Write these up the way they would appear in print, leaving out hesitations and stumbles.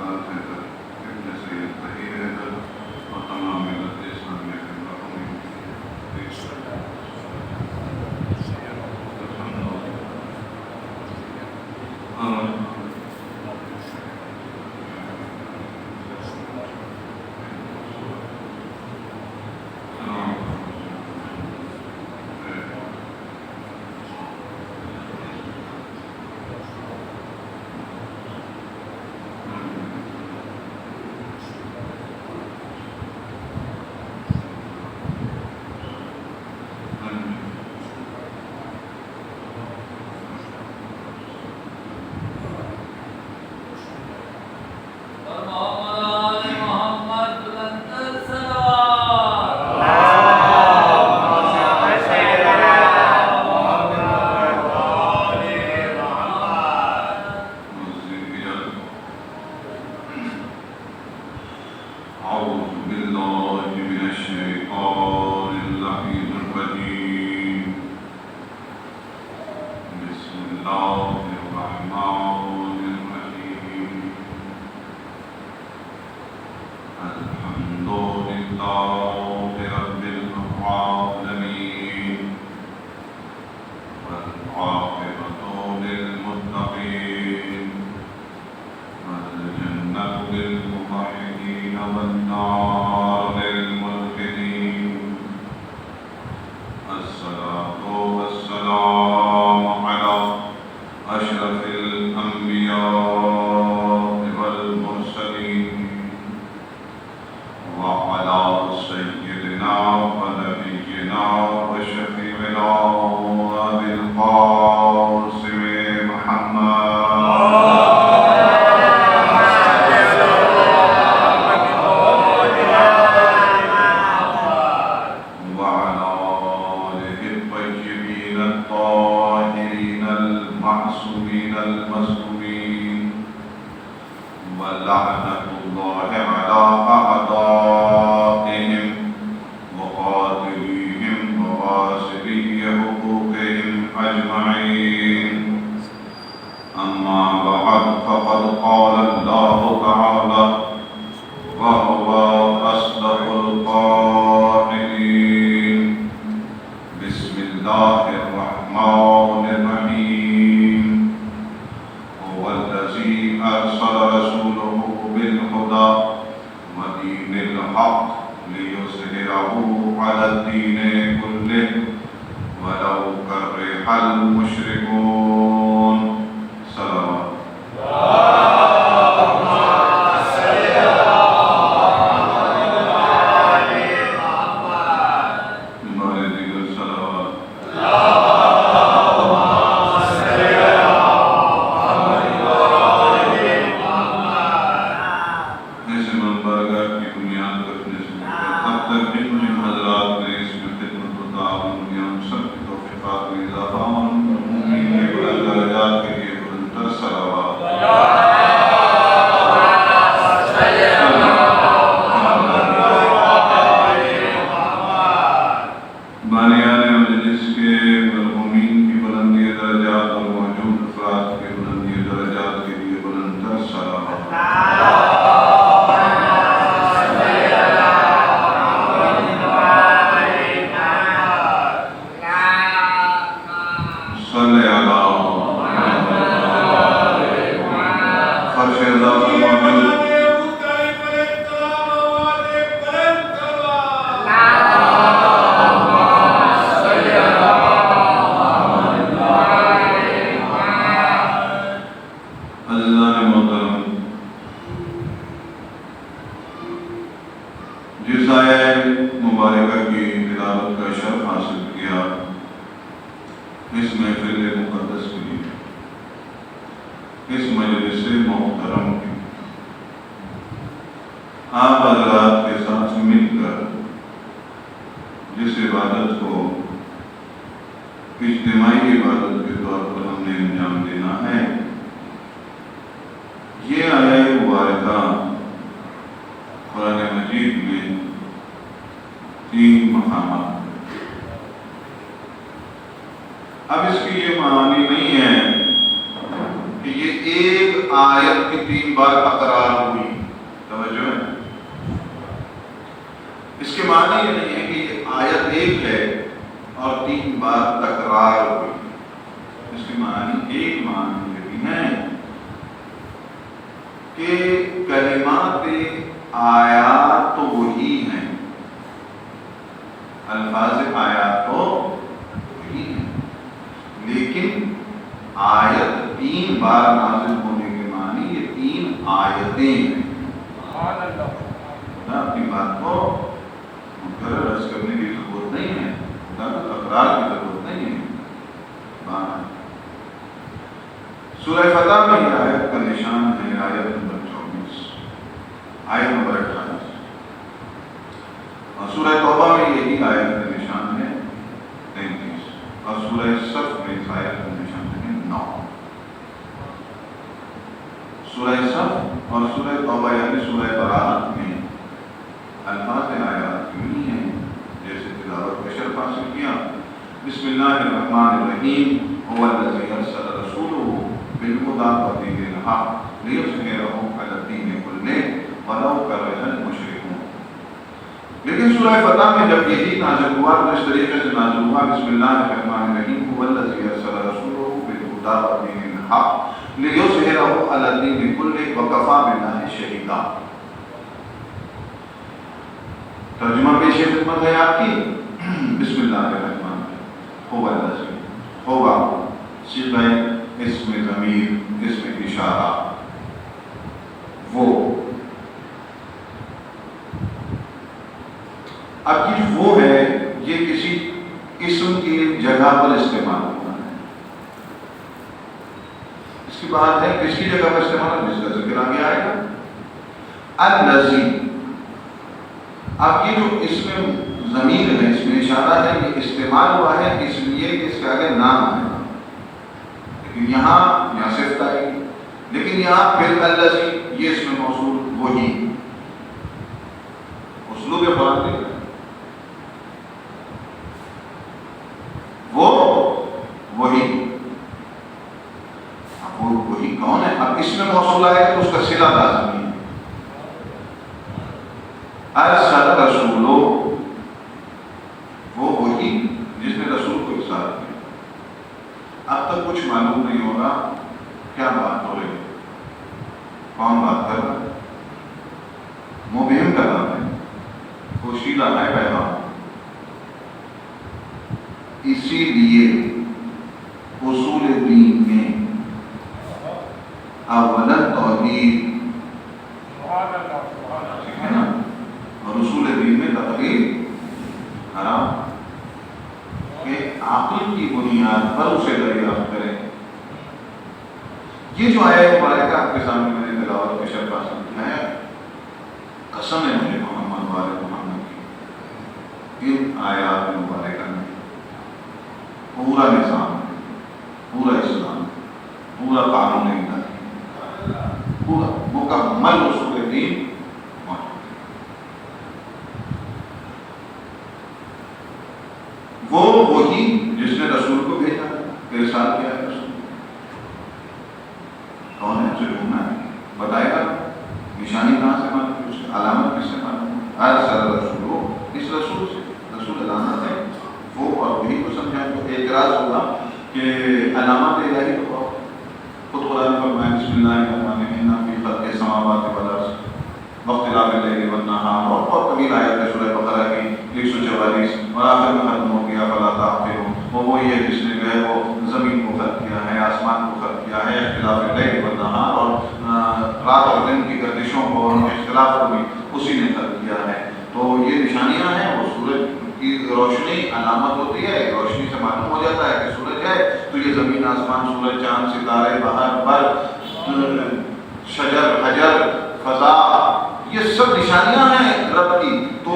ساتھ حیدر ابن سید طاہر حیدر اور تمام ملت اسلامیہ کے مرحومین اب اس کی یہ معنی نہیں ہے کہ یہ ایک آیت کی 3 بار تکرار ہوئی. توجہ ہے. اس کے معنی یہ نہیں ہے کہ یہ آیت ایک ہے اور 3 بار تکرار ہوئی. اس کے معنی ایک معنی یہ بھی ہے کہ کلمات آیات تو وہی ہیں، الفاظ آیات تو وہی ہیں، لیکن آیت 3 بار نازل ہونے کے معنی یہ 3 آیتیں ہیں. اپنی بات کو مکرر عرض کرنے کی ضرورت نہیں ہے، تکرار کی ضرورت نہیں ہے. سورہ فتح میں یہ آیت کا نشان ہے آیت نمبر 24، آیت نمبر 28، اور سورہ توبہ میں یہی آیت کا نشان ہے 33، اور سورہ صف میں اس آیت کا نشان ہے 9. سورہ صف اور سورہ توبہ یعنی سورہ براءت میں الفاظ آیات یوں ہیں جیسے تلاوت کا شرف حاصل کیا. بسم اللہ الرحمن الرحیم هو الذی ارسل رسولہ بالہدی ودین الحق لیظہرہ علی الدین کلہ ولو کرہ المشرکون. لیکن سورہ فتح میں جب یہی نازل ہوا تو اس طریقے سے نازل ہوا بسم اللہ الرحمن الرحیم هو الذی ارسل رسولہ بالہدی ودین الحق لیظہرہ علی الدین کلہ وکفی باللہ شہیدا. ترجمہ پیش خدمت ہے آپ کی. بسم اللہ الرحمن هو الذی ہوگا صیغہ اسم ضمیر اسم اشارہ وہ. اب یہ وہ ہے یہ کسی اسم کی جگہ پر استعمال ہونا ہے. اس کی بات ہے کس کی جگہ پر استعمال ہے، جس کا ذکر آگے آئے گا. الذی، اب یہ جو اسم ضمیر ہے اس میں اشارہ ہے یہ استعمال ہوا ہے اس لیے کہ اس کے آگے نام ہے، لیکن یہاں صفت آئی، لیکن یہاں پھر الذی یہ اسم موصول وہی اسلوب قرآن دیکھ رہے ہیں وہ وہی. اب وہ وہی کون ہے؟ اب اس میں موصول آئے تو اس کا صلہ لازمی ہے. ارسل رسولو وہ وہی جس نے رسول کو ارسال کیا. اب تک کچھ معلوم نہیں ہوگا کیا بات ہو رہی ہے، کون بات کر رہا ہے. مبہم کا نام ہے، پوشیدہ ہے پیغام. اسی لیے اصول دین میں اولا توحید ہے نا، اور اصول دین میں تقلید حرام کہ عقل کی بنیاد پر اسے دریافت کریں. یہ جو آیت مبارکہ آپ کے سامنے میں نے تلاوت کے شرف حاصل کیا ہے، قسم ہے مجھے محمد والد محمد کی، ان آیات مبارکہ میں پورا نظام ہے، پورا اسلام ہے، پورا قانون الہی، پورا مکمل اصول دین موجود ہے. وہ وہی جس نے رسول کو بھیجا ارسال کیا ہے. رسول کون ہے؟ اسے ڈھونڈنا ہے، بتائے گا نشانی کہاں سے معلوم ہے، اس کی علامت کس سے معلوم ہے. ارسل رسولو، اس رسول سے، رسول علامت ہے وہ، اور وہی کو سمجھا. تو اعتراض ہوگا کہ علامات الہی تو خود خدا نے فرمایا بسم اللہ الرحمن الرحیم فی خلق السماوات والارض واختلاف اللیل والنہار، اور بہت طویل آیت ہے سورہ بقرہ کی 144، اور آخر میں ختم ہو گیا فلا تعقلون. وہ یہ جس نے جو ہے وہ زمین کو خلق کیا ہے، آسمان کو خلق کیا ہے، اختلاف اللیل والنہار، اور رات اور دن کی گردشوں کو اور اختلاف کو بھی اسی نے خلق کیا ہے. تو یہ نشانیاں ہیں. وہ سورج کی روشنی علامت ہوتی ہے، روشنی سے معلوم ہو جاتا ہے کہ سورج ہے، تو یہ زمین آسمان سورج چاند ستارے باہر برف شجر حجر فضا یہ سب نشانیاں ہیں رب کی. تو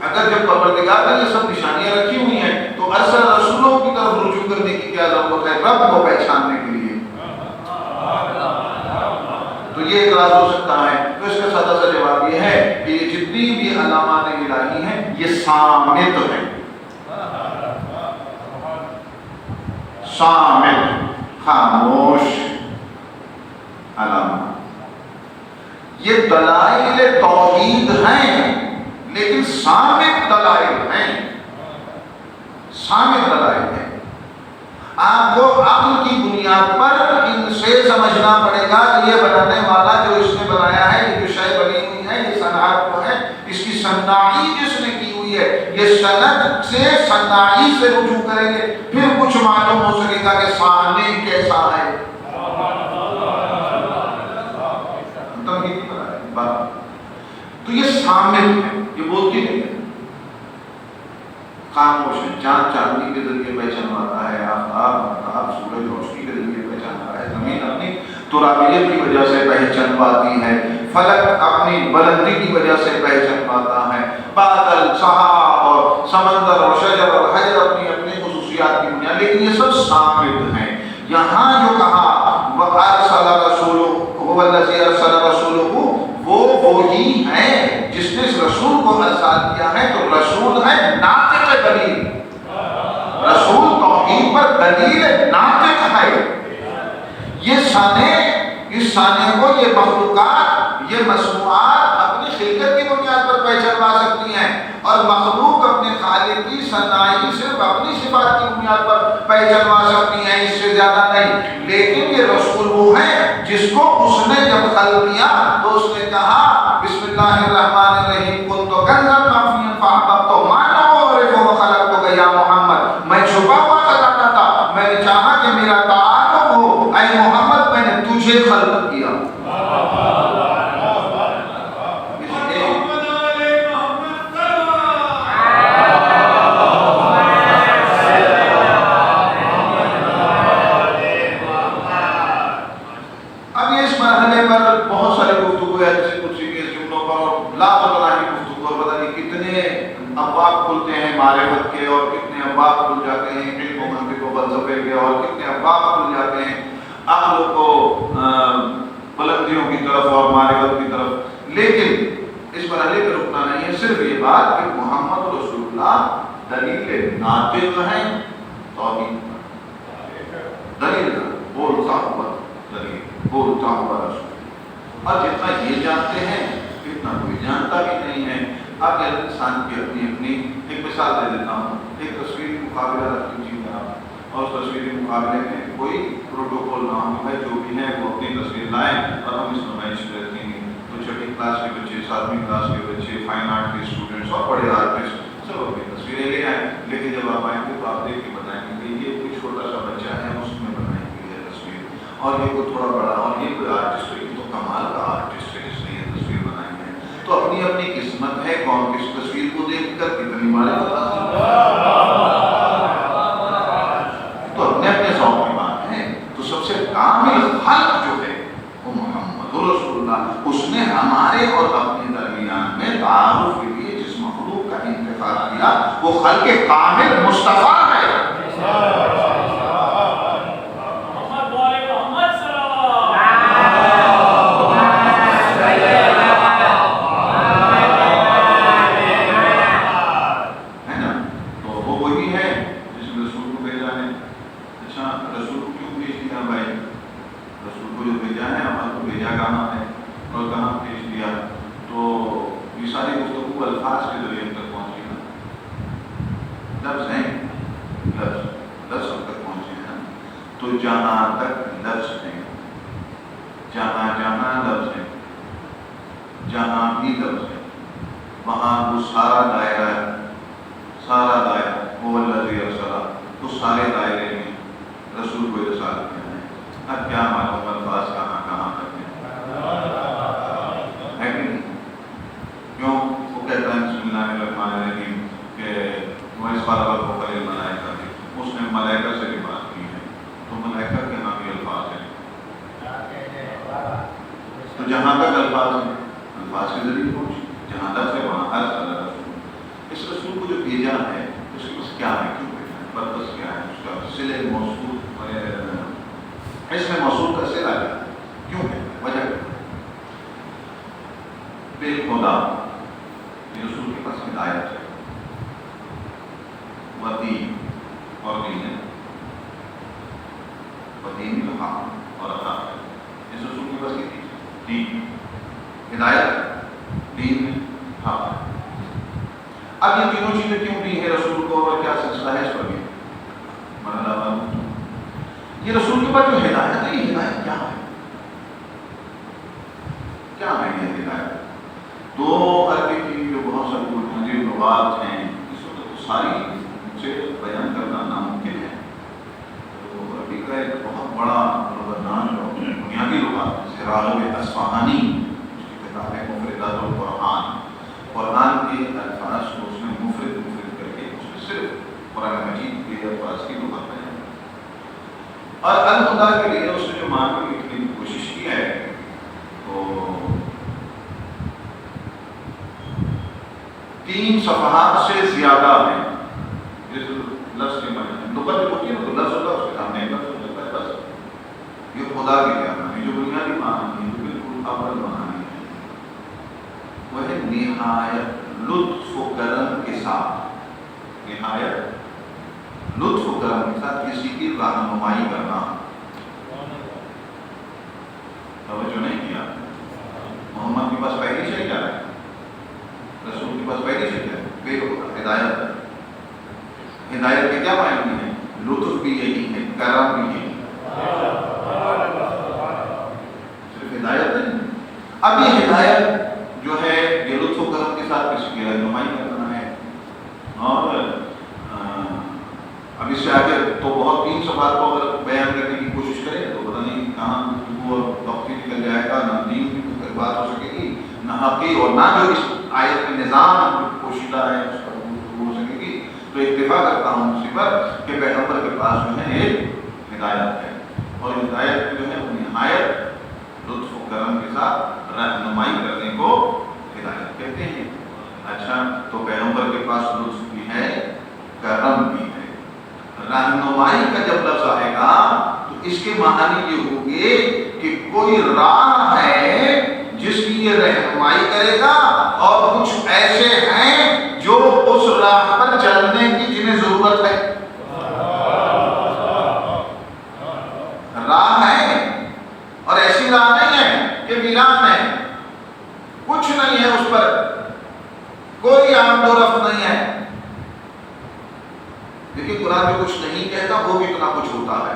اگر جب پروردگار نے یہ سب نشانیاں رکھی ہوئی ہیں تو ارسل رسولوں کی طرف رجوع کرنے کی کیا ضرورت ہے رب کو پہچاننے کے لیے. تو یہ اعتراض ہو سکتا ہے. تو اس کا سادہ سا جواب یہ ہے کہ یہ جتنی بھی علامات الہی ہیں یہ صامت ہیں، صامت خاموش یہ دلائل توحید ہیں لیکن ثابت دلائل ہیں، ثابت دلائل ہیں۔ آپ کو عقل کی بنیاد پر ان سے سمجھنا پڑے گا کہ یہ بنانے والا جو اس نے بنایا ہے، یہ جو شے بنی ہوئی ہے، یہ صنعت کو ہے، اس کی صناعی جس نے کی ہوئی ہے، یہ صنعت سے صناعی سے رجوع کریں گے، پھر کچھ معلوم ہو سکے گا کہ صانع کیسا ہے۔ تو یہ شامل ہے، یہ بولتی نہیں ہے، خاموش ہے۔ چاند چاندنی کے ذریعے پہچان آتا ہے، آفتاب سورج روشنی کے ذریعے پہچان آتا ہے، زمین اپنی ترابیت کی وجہ سے پہچان پاتی ہے، فلک اپنی بلندی کی وجہ سے پہچان پاتا ہے، بادل، سحاب اور سمندر اور شجر اور حجر اپنی اپنی خصوصیات کی بنیاد، لیکن یہ سب ثابت ہیں۔ یہاں جو کہا وَأَرْسَلَ رَسُولُهُ هُوَ الَّذِي أَرْسَلَ رَسُولُهُ، وہ وہی ہے جس نے اس رسول کو ارسال کیا ہے۔ تو رسول ہے ناطق دلیل، رسول توحید پر دلیل ناطق ہے۔ یہ سانے، اس سانے کو یہ مخلوقات، یہ مسموعات اپنی خلقت کی بنیاد پر پہچانوا سکتی ہیں، اور مخلوق اپنے خالق کی صناعی صرف اپنی صفات کی بنیاد پر پہچانوا سکتی ہیں، اس سے زیادہ نہیں۔ لیکن یہ رسول وہ ہے جس کو اس نے جب خلق کیا تو اس نے کہا بسم اللہ الرحمن الرحیم کنت کنزا مخفیا فاحببت ما اعرف وخلقتک یا محمد، میں چھپا ہوا خزانہ تھا، میں نے چاہا کہ میرا تعارف ہو، اے محمد میں نے تجھے خلق کیا۔ ابواب کھلتے ہیں معرفت کے، اور کتنے ابواب کھل جاتے ہیں علم و منطق و فلسفے کے، اور کتنے ابواب کھل جاتے ہیں عقل کو بلندیوں کی طرف اور معرفت کی طرف۔ لیکن اس مرحلے پہ رکنا نہیں ہے، صرف یہ بات کہ محمد رسول اللہ دلیل ناطق ہیں توحید پر، دلیل بولتا ہوا دلیل، بولتا ہوا رسول۔ اور جتنا یہ جانتے ہیں اتنا کوئی جانتا بھی نہیں ہے۔ اب انسان کی اپنی اپنی ایک مثال دے دیتا ہوں، ایک تصویری مقابلہ رکھ لیجیے آپ، اور تصویری مقابلے میں کوئی پروٹوکول نہ ہو، ہے جو بھی ہے وہ اپنی تصویر لائیں اور ہم اس نمائش میں رکھیں گے۔ تو چھٹی کلاس کے بچے، 7ویں کلاس کے بچے، فائن آرٹ کے اسٹوڈنٹس اور بڑے آرٹسٹ سب اپنی تصویریں لے آئیں، لیکن جب آپ آئیں گے تو آپ دیکھ کے بتائیں گے کہ یہ کوئی چھوٹا سا بچہ ہے اس میں بنائی ہوئی ہے تصویر، اور یہ کوئی تھوڑا بڑا، اور یہ کوئی آرٹسٹ ہے، یہ تو کمال کا آرٹسٹ ہے جس نے یہ تصویر بنائی ہے۔ تو اپنی اپنی قسمت ہے کون کس تصویر کو دیکھ کر کتنی معرفت حاصل کرے، تو اپنے اپنے ذوق کی بات ہے۔ تو سب سے کامل خلق جو ہے وہ محمد رسول اللہ، اس نے ہمارے اور اپنے درمیان میں تعارف کے لیے جس مخلوق کا انتخاب کیا وہ خلق کامل مصطفیٰ ہے۔ جہاں تک لفظ ہے، جہاں جہاں لفظ ہے، جہاں بھی لفظ ہے، وہاں وہ سارا دائرہ ہے، سارا دائرہ وہ الذی ارسل، اس سارے دائرے میں رسول کو ارسال کیا ہے۔ اب کیا معلوم الفاظ کہاں کہاں تک ہے کہ نہیں؟ کیوں وہ کہتا ہے بسم اللہ الرحمن الرحیم کہ وہ اس بار کو خلیل ملائکہ تھی، اس نے ملائکہ سے بھی بات کی ہے، تو ملائکہ کے نام بھی الفاظ ہیں۔ تو جہاں تک الفاظ ہیں، الفاظ کے ذریعے پہنچ، جہاں تک سے وہاں ارسل رسول۔ اس رسول کو جو بھیجا ہے اس کے پاس کیا ہے، کیوں بھیجا ہے، پرپس کیا ہے، اس کا صلہ موصول، اس میں موصول کا صلہ کیا ہے، کیوں ہے، وجہ کیا ہے؟ بالخدا، یہ رسول کے پاس ہدایت ہے، ودین اور دین ہے، ودین الحق اور حق ہے۔ اس رسول کے پاس کتنی دین، ہدایت دین میں حق ہے۔ اب یہ تینوں چیزیں کیوں دی ہے رسول کو اور کیا سلسلہ ہے اس پر بھی مرحلہ یہ رسول کے بعد جو ہدایت ہے، یہ ہدایت کیا ہے؟ کیا ہے یہ ہدایت؟ دو عربی کی جو بہت ساری مختلف لغات ہیں، اس وقت تو ساری سے بیان کرنا ناممکن ہے۔ تو عربی کا ایک بہت بڑا لغتدان جو بنیادی لغات ہے راغب اصفہانی، اس کی کتاب ہے مفردات القرآن، قرآن کے الفاظ کو اس نے مفرد کر کے اس میں صرف قرآن مجید کے الفاظ کی لغت ہے، اور الخدا کے لیے اس نے جو معنی لکھنے کی کوشش کی ہے تو 3 صفحات سے زیادہ ہیں۔ جس لفظ کے معنی لغت جو ہوتی ہے تو لفظ ہوتا ہے، اس کے سامنے ایک لفظ ہوتا ہے بس، یہ خدا کے لیے معنی جو بنیادی معنی ہے، جو بالکل اول معنی ہے، وہ ہے نہایت لطف و کرم کے ساتھ، نہایت لطف و کرم کے ساتھ کسی کی رہنمائی کرنا۔ توجہ نہیں کیا؟ محمد کے پاس پہلی سے کیا ہے؟ رسول کے پاس پہلی سے کیا ہے؟ بے ہوگا ہدایت۔ ہدایت کے کیا معنی ہے؟ لطف بھی یہی ہے، کرم بھی یہی ہے، صرف ہدایت نہیں۔ اب یہ ہدایت جو ہے یہ لطف و کرم کے ساتھ کسی کی رہنمائی کرنا ہے، اور اب اس سے آگے تو بہت 3 صفحات کو اگر بیان کرنے کی کوشش کریں تو پتہ نہیں کہاں وہ وقت ہی نکل جائے گا، نہ دین کی کوئی بات ہو سکے گی، نہ حقی، اور نہ جو اس آیت میں نظام پوشیدہ ہے اس پر گفتگو ہو سکے گی۔ تو اکتفا کرتا ہوں اسی پر کہ پیغمبر کے پاس جو ہے ایک ہدایت ہے، اور ہدایت جو ہے نہایت لطف و کرم کے ساتھ رہنمائی کرنے کو ہدایت کہتے ہیں۔ اچھا، تو پیغمبر کے پاس لطف بھی ہے، کرم بھی ہے۔ رہنمائی کا جب لفظ آئے گا تو اس کے معنی یہ ہوگی کہ کوئی راہ ہے جس کی یہ رہنمائی کرے گا، اور کچھ ایسے ہیں جو اس راہ پر چلنے کی جنہیں ضرورت ہے۔ راہ ہے، اور ایسی راہ نہیں ہے کہ ویران ہے، کچھ نہیں ہے اس پر، کوئی آمد و رفت نہیں ہے، لیکن قرآن جو کچھ نہیں کہتا وہ بھی اتنا کچھ ہوتا ہے۔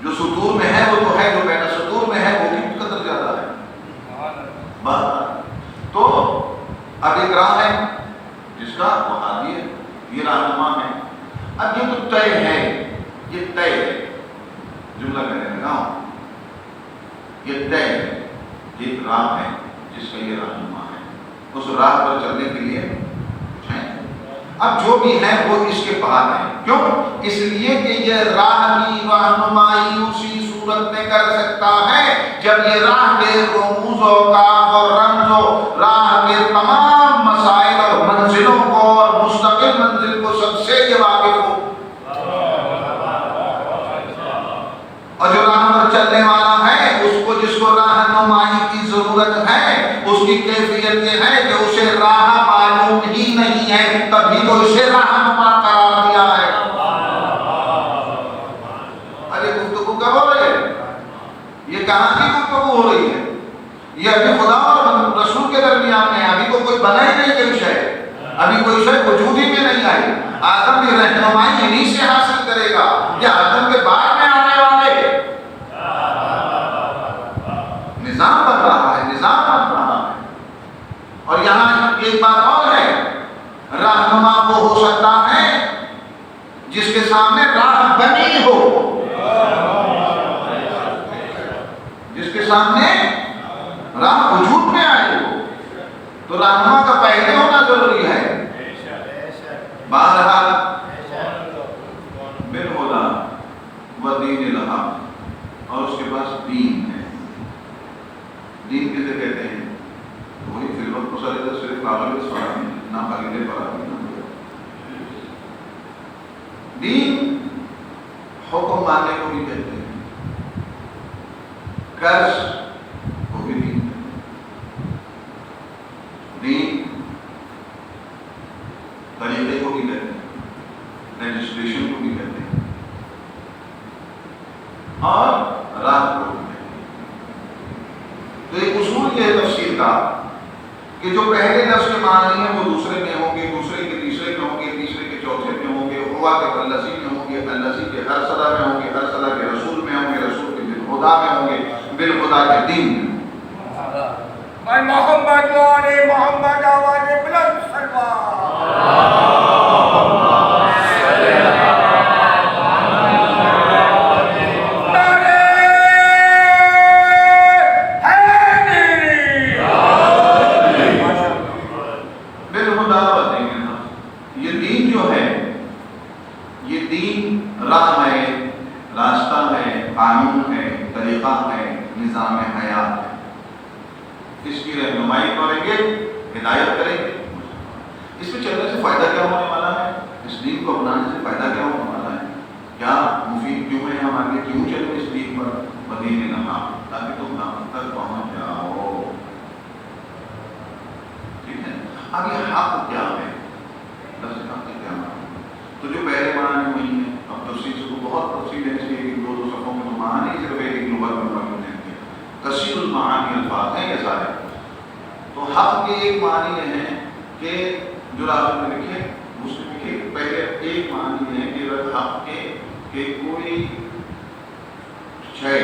جو سطور میں ہے وہ تو ہے، جو بین سطور میں ہے وہ بھی قدر زیادہ ہے۔ تو اب ایک راہ ہے جس کا وہ ہادی ہے، یہ رہنما ہے۔ اب یہ تو طے ہے، یہ طے ہے، جملہ کہنے لگا ہوں، یہ طے ہے، ایک راہ ہے جس کا یہ رہنما ہے، اس راہ پر چلنے کے لیے کچھ ہے۔ اب جو بھی ہے وہ اس کے بعد ہے، کیوں؟ اس لیے کہ یہ راہ کی رہنمائی اسی صورت میں کر سکتا ہے جب یہ راہ کے رموز و کاف اور رمز و راہ کے تمام مسائل اور منزلوں کو اور مستقل منزل کو سب سے یہ واقف ہو، اور جو راہ پر چلنے والا ہے اس کو، جس کو رہنمائی کی ضرورت ہے، اس کی کیفیت یہ ہے کہ اسے راہ معلوم ہی نہیں ہے، تبھی تو اسے رہنما قرار دیا ہے۔ ارے گفتگو کب ہو رہی ہے؟ یہ کہاں کی گفتگو ہو رہی ہے؟ یہ ابھی خدا اور رسول کے درمیان میں، ابھی تو کوئی بنا ہی نہیں کوئی شے، ابھی کوئی شے وجود ہی میں نہیں آئی۔ آدم کی رہنمائی انہی سے حاصل کرے گا، یہ آدم کے بعد میں آنے والے نظام بن رہا ہے، نظام بن رہا ہے۔ اور یہاں ایک بات اور ہے، رہنما وہ ہو سکتا ہے جس کے سامنے راہ بنی ہو، جس کے سامنے راہ وجود میں آئی ہو، تو رہنما کا پہلے ہونا ضروری ہے۔ بہرحال بالخدا و دین الحق، اور اس کے پاس دین ہے۔ دین کسے کہتے ہیں؟ وہی فی الوقت مسئلہ صرف قابل سوال نہ خریدے پر آدمی نہ ہوگا۔ دین حکم ماننے کو بھی کہتے ہیں، قرض کو بھی دین ہے، دین طریقے کو بھی کہتے ہیں، رجسٹریشن کو بھی کہتے ہیں، اور راہ کو بھی کہتے ہیں۔ تو ایک اصول یہ ہے تفسیر کا کہ جو پہلے لفظ کے معنی ہیں وہ دوسرے میں ہوں گے، دوسرے کے تیسرے میں ہوں گے، تیسرے کے چوتھے میں ہوں گے، ہوا کے الذی میں ہوں گے، الذی کے ہر صدا میں ہوں گے، ہر صدا کے رسول میں ہوں گے، رسول کے بالخدا میں ہوں گے، بالخدا کے دین میں ہوں گے۔ محمد والے محمد آواز بلند راہ ہے، راستہ ہے، قانون ہے، طریقہ ہے، نظام حیات ہے۔ اس کی رہنمائی کریں گے، ہدایت کریں گے۔ اس میں چلنے سے فائدہ کیا ہونے والا ہے؟ اس دین کو اپنانے سے فائدہ کیا ہونے والا ہے؟ کیا مفید کیوں ہے؟ ہم آگے کیوں چلیں اس دین پر؟ بدین نام، تاکہ تم نام تک پہنچ جاؤ۔ ٹھیک ہے؟ اب یہ حق کیا ہے؟ لفظ حق کیا ہے؟ تو جو پہلے معنی وہی ہے۔ اب تفصیل سے تو بہت تفصیل ہے، اس لیے کہ دو صفحوں میں تو معنی صرف ایک لغت میں موجود ہیں، کثیر المعانی الفاظ ہیں یہ سارے۔ تو حق کے ایک معنی یہ ہے کہ جو راغب نے لکھے اس نے لکھے پہلے ایک معنی ہے کہ حق کے کہ کوئی شے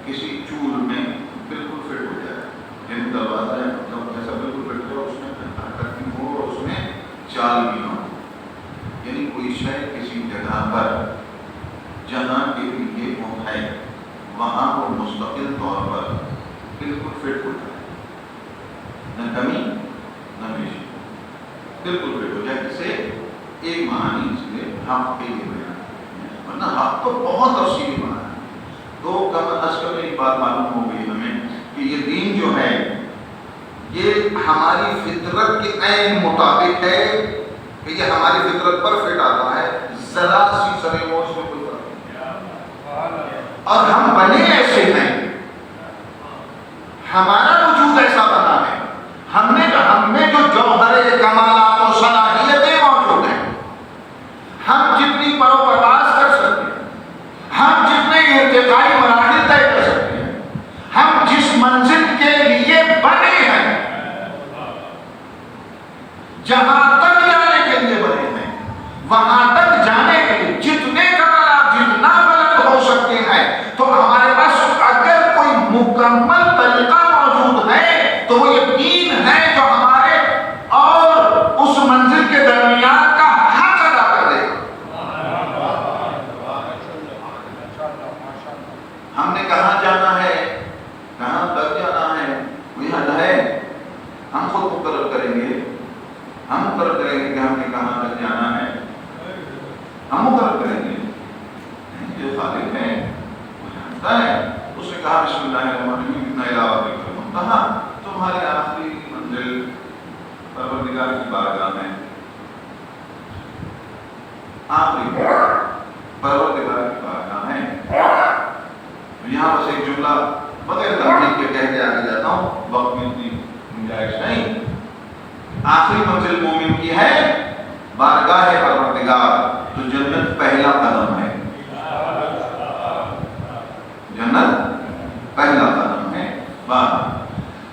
کسی چول میں بالکل فٹ ہو جائے، یعنی دروازہ ایسا بالکل فٹ ہو، اس میں حرکت بھی ہو اور اس میں چال بھی نہ ہو، یعنی کوئی شے کسی جگہ پر جہاں کے لیے وہ ہے وہاں وہ مستقل طور پر بالکل فٹ ہو جائے، نہ کمی نہ بیشی، بالکل فٹ ہو جائے۔ جسے ایک معنی اس لیے حق کے لیے بیان ہے، ورنہ حق تو بہت تفصیلی معنی ہے۔ تو کم از کم ایک بات معلوم ہو گئی ہمیں کہ یہ دین جو ہے یہ ہماری فطرت کے عین مطابق ہے، کہ یہ ہماری فطرت پر فٹ آتا ہے، ذرا سی سرے موش میں کوئی فرق نہیں، اور ہم بنے ایسے ہیں، ہمارا وجود ایسا بنا ہے، ہم میں جو جوہر کمالات و صلاحیتیں موجود ہیں، ہم جتنی پرو پرواز کر سکتے ہیں، ہم جتنے ارتقائی مراحل طے کر سکتے ہیں، ہم جس منزل کے لیے بنے ہیں، جہاں تک جانے کے لیے بنے ہیں، وہاں تک جانے کے لیے جتنے کمالات جتنا بلند ہو سکتے ہیں، تو ہمارے پاس اگر کوئی مکمل طریقہ موجود ہے تو وہ یہ دین ہے جو ہمارے اور اس منزل کے درمیان کا حق ادا کر دے گا۔ ہم نے کہاں جانا ہے، کہاں تک جانا ہے، کوئی حد ہے؟ ہم خود مقرر کریں گے، ہم مقرر کریں گے کہ ہم نے کہاں تک جانا ہے، ہم مقرر کریں گے۔ یہ خالق ہے، وہ جانتا ہے۔ اس نے کہا بسم اللہ الرحمن الرحیم اتنا علاوہ کہا تمہاری آخری منزل پروردگار کی بارگاہ میں، آخری پروردگار کی بارگاہ میں۔ یہاں بس ایک جملہ بغیر تمہید کے کہہ کے آگے جاتا ہوں، وقت میں اتنی گنجائش نہیں۔ آخری منزل مومن کی ہے بارگاہ پروردگار، تو جنت پہلا قدم ہے، جنت پہلا قدم ہے۔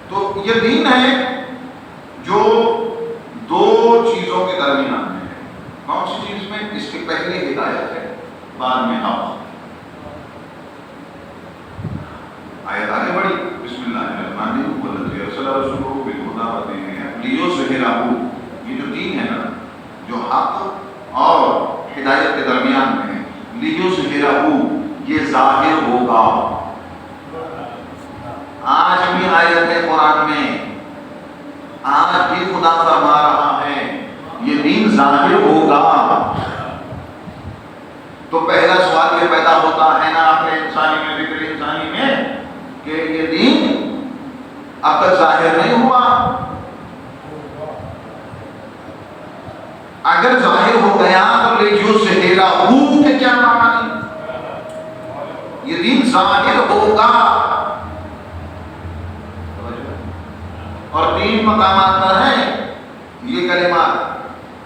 تو یہ دین ہے جو دو چیزوں کے درمیان میں ہے۔ کون سی چیز میں؟ اس کے پہلے ہدایت ہے، بعد میں حق۔ آیت آگے بڑھی، بسم اللہ الرحمن الرحیم والذی ارسل رسولہ بالہدی ودین الحق لیظہرہ، یہ جو دین ہے نا جو حق اور ہدایت کے درمیان میں ہے، لیظہرہ یہ ظاہر ہوگا۔ آج بھی آیت ہے قرآن میں، آج بھی خدا فرما رہا ہے یہ دین ظاہر ہوگا۔ تو پہلا سوال یہ پیدا ہوتا ہے نا اپنے انسانی میں، فکر انسانی میں، کہ یہ دین اب تک ظاہر نہیں ہوا۔ اگر ظاہر ہو گیا تو لیظہرہ کے کیا معنی؟ یہ دین ظاہر ہوگا، اور تین مقامات پر ہیں یہ کلمات۔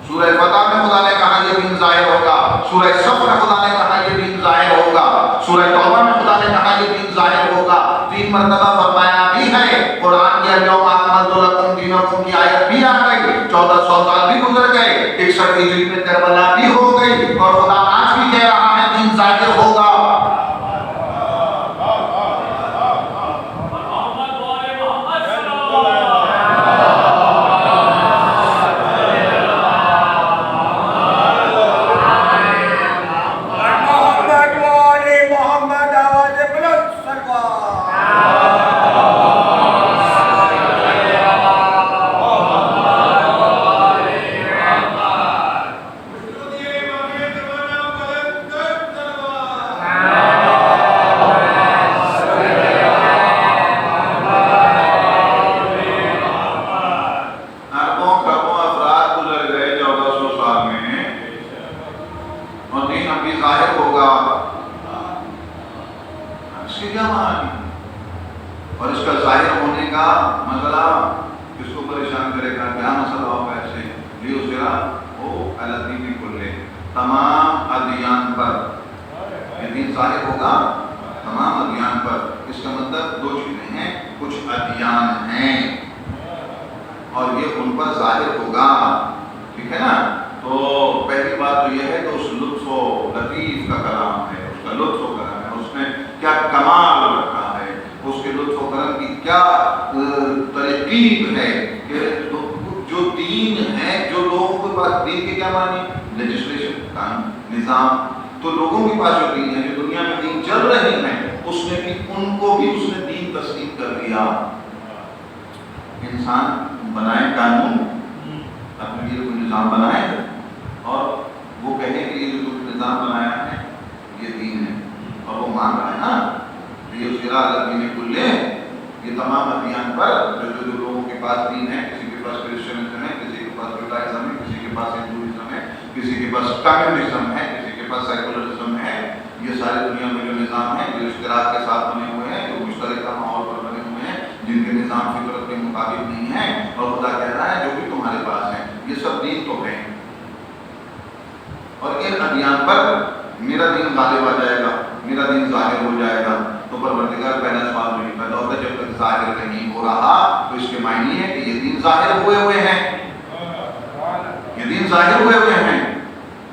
سورہ فتح میں خدا نے کہا یہ دین ظاہر ہوگا، سورہ صف میں خدا نے کہا یہ دین ظاہر ہوگا، سورہ توبہ میں خدا نے کہا یہ دین ظاہر ہوگا۔ 3 مرتبہ فرمایا بھی ہے قرآن کی الیوم اکملت لکم دینکم کی آیت بھی آ گئی، 1400 سال بھی گزر گئے، 61 ہجری میں کربلا بھی ہو گئی، اور خدا آج بھی کہہ رہا ہے دین ظاہر ہوگا۔ اور اس کا ظاہر ہونے کا مسئلہ کس کو پریشان کرے گا؟ کیا مسئلہ ہوگا ایسے؟ لیظہرہ علی الدین کلہ، تمام ادیان پر یہ دین ظاہر ہوگا، تمام ادیان پر۔ اس کا مطلب دو چیزیں ہیں، کچھ ادیان ہیں اور یہ ان پر ظاہر ہوگا، ٹھیک ہے نا؟ تو پہلی بات تو یہ ہے کہ اس لطف و لطیف کا کلام ہے، اس کا لطف و کرم ہے، اس نے کیا کمال رکھا ہے، اس کے لطف و کرم کی کیا ترکیب ہے کہ جو دین ہے، جو لوگوں کے پاس دین کے کیا معنی؟ لیجسلیشن، قانون، نظام، تو لوگوں کے پاس جو دین ہے، جو دنیا میں دین چل رہے ہیں، اس نے بھی ان کو بھی اس نے دین تسلیم کر دیا۔ انسان بنائے قانون، اپنے لیے کوئی نظام بنائے اور وہ کہے کہ یہ جو تم نظام بنایا ہے یہ دین ہے، اور وہ مان رہا ہے نا، لیظہرہ علی الدین کلہ، یہ تمام ادیان پر جو لوگوں کے پاس دین ہے، کسی کے پاس کرسچنزم ہے، کسی کے پاس جوڈائزم ہے، کسی کے پاس ہندوازم ہے، کسی کے پاس کمیونزم ہے، کسی کے پاس سیکولرزم ہے، یہ سارے دنیا میں جو نظام ہیں جو اشتراک کے ساتھ بنے ہوئے ہیں، جو مشترکہ ماحول پر بنے ہوئے ہیں، جن کے نظام فطرت کے مطابق نہیں ہیں، اور خدا کہہ رہا ہے جو بھی تمہارے پاس ہے یہ سب دین تو ہے، اور ان ادیان پر میرا دین غالب آ جائے گا، میرا دین ظاہر ہو جائے گا۔ تو پروردگار پہلا سوال نہیں پیدا ہوتا جب تک ظاہر نہیں ہو رہا، تو اس کے معنی ہے کہ یہ دین ظاہر ہوئے ہیں، یہ دین ظاہر ہوئے ہیں،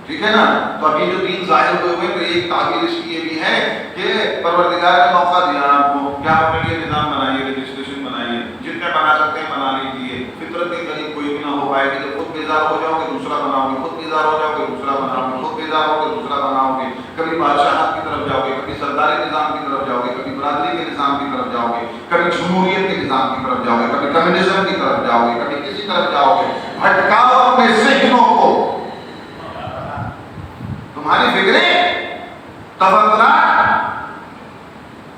ٹھیک ہے نا؟ تو ابھی جو دین ظاہر ہوئے تو ایک تعبیر اس کی یہ بھی ہے کہ پروردگار نے موقع دیا آپ کو، کیا اپنے لیے نظام بنائیے، رجسٹریشن بنائیے، جتنے بنا سکتے ہیں بنا لیجیے، فطرت کے قریب کوئی بھی نہ ہو پائے گی، جب خود بیزار ہو جاؤ گے دوسرا بناؤ گے، خود بیزار ہو جاؤ گے دوسرا بناؤ گے، خود بیزار ہو گے دوسرا بناؤ گے، کبھی بادشاہت کی طرف جاؤ گے، کبھی سرداری نظام کی طرف جاؤ گے، کبھی برادری کے نظام کی طرف جاؤ گے، کبھی جمہوریت کے نظام کی طرف جاؤ گے، کبھی کمیونزم کی طرف جاؤ گے، کبھی کسی طرف جاؤ گے۔ بھٹکاؤ اپنے ذہنوں کو، تمہاری فکریں تفکرات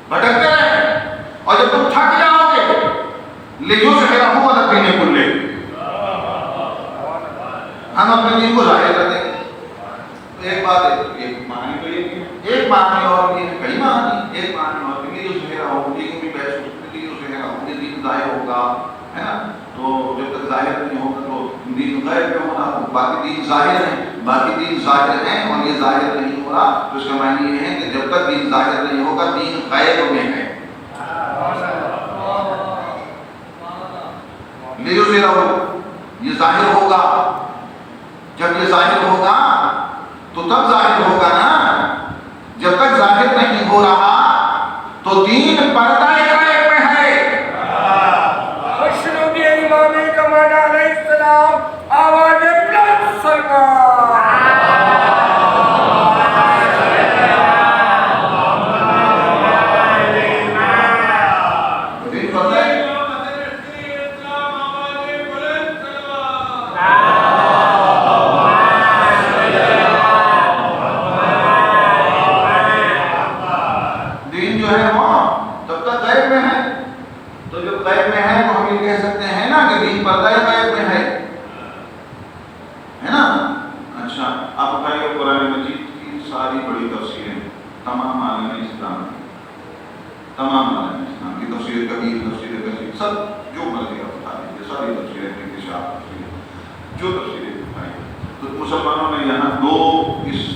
بھٹکتے رہے، اور جب تم تھک جاؤ گے لیظہرہ علی الدین کلہ، ہم اپنے دین کو ظاہر کر دیں گے۔ تو ایک بات ہے، ایک معنی تو یہ نہیں ہے، ایک معنی اور بھی ہے، کئی معنی، ایک معنی اور بھی لیظہرہ ہوگی، بھی بحث ہوگی، لیظہرہ ہوگی، دین ظاہر ہوگا، ہے نا؟ تو جب تک ظاہر نہیں ہوگا تو دین غیر میں ہونا، باقی دین ظاہر ہے، باقی دین ظاہر ہیں اور یہ ظاہر نہیں ہو رہا، تو اس کا معنی یہ ہے کہ جب تک دین ظاہر نہیں ہوگا دین غیب میں ہے۔ لیظہرہ یہ ظاہر ہوگا، جب یہ ظاہر ہوگا تو تب ظاہر ہوگا نا، جب تک ظاہر نہیں ہو رہا تو دین پردہ غیب میں ہے۔ مشروطی امام کمال علیہ السلام آواز بلند سرکار، دین پردہ ہے۔ دین جو ہے وہ تب تک غیب میں ہے، تو جب غیب میں ہے تو ہم یہ کہہ سکتے ہیں نا کہ دین پردہ غیب میں ہے نا؟ اچھا آپ بتائیے، قرآن مجید کی ساری بڑی تفسیریں، تمام عالم اسلام کی تفسیر کبیر، تفسیر کثیر، سب جو مرضی آپ بتا دیجیے، ساری تفسیریں، انکشاف تفسیر، جو تفسیریں بتائیں، تو مسلمانوں نے یہاں دو اس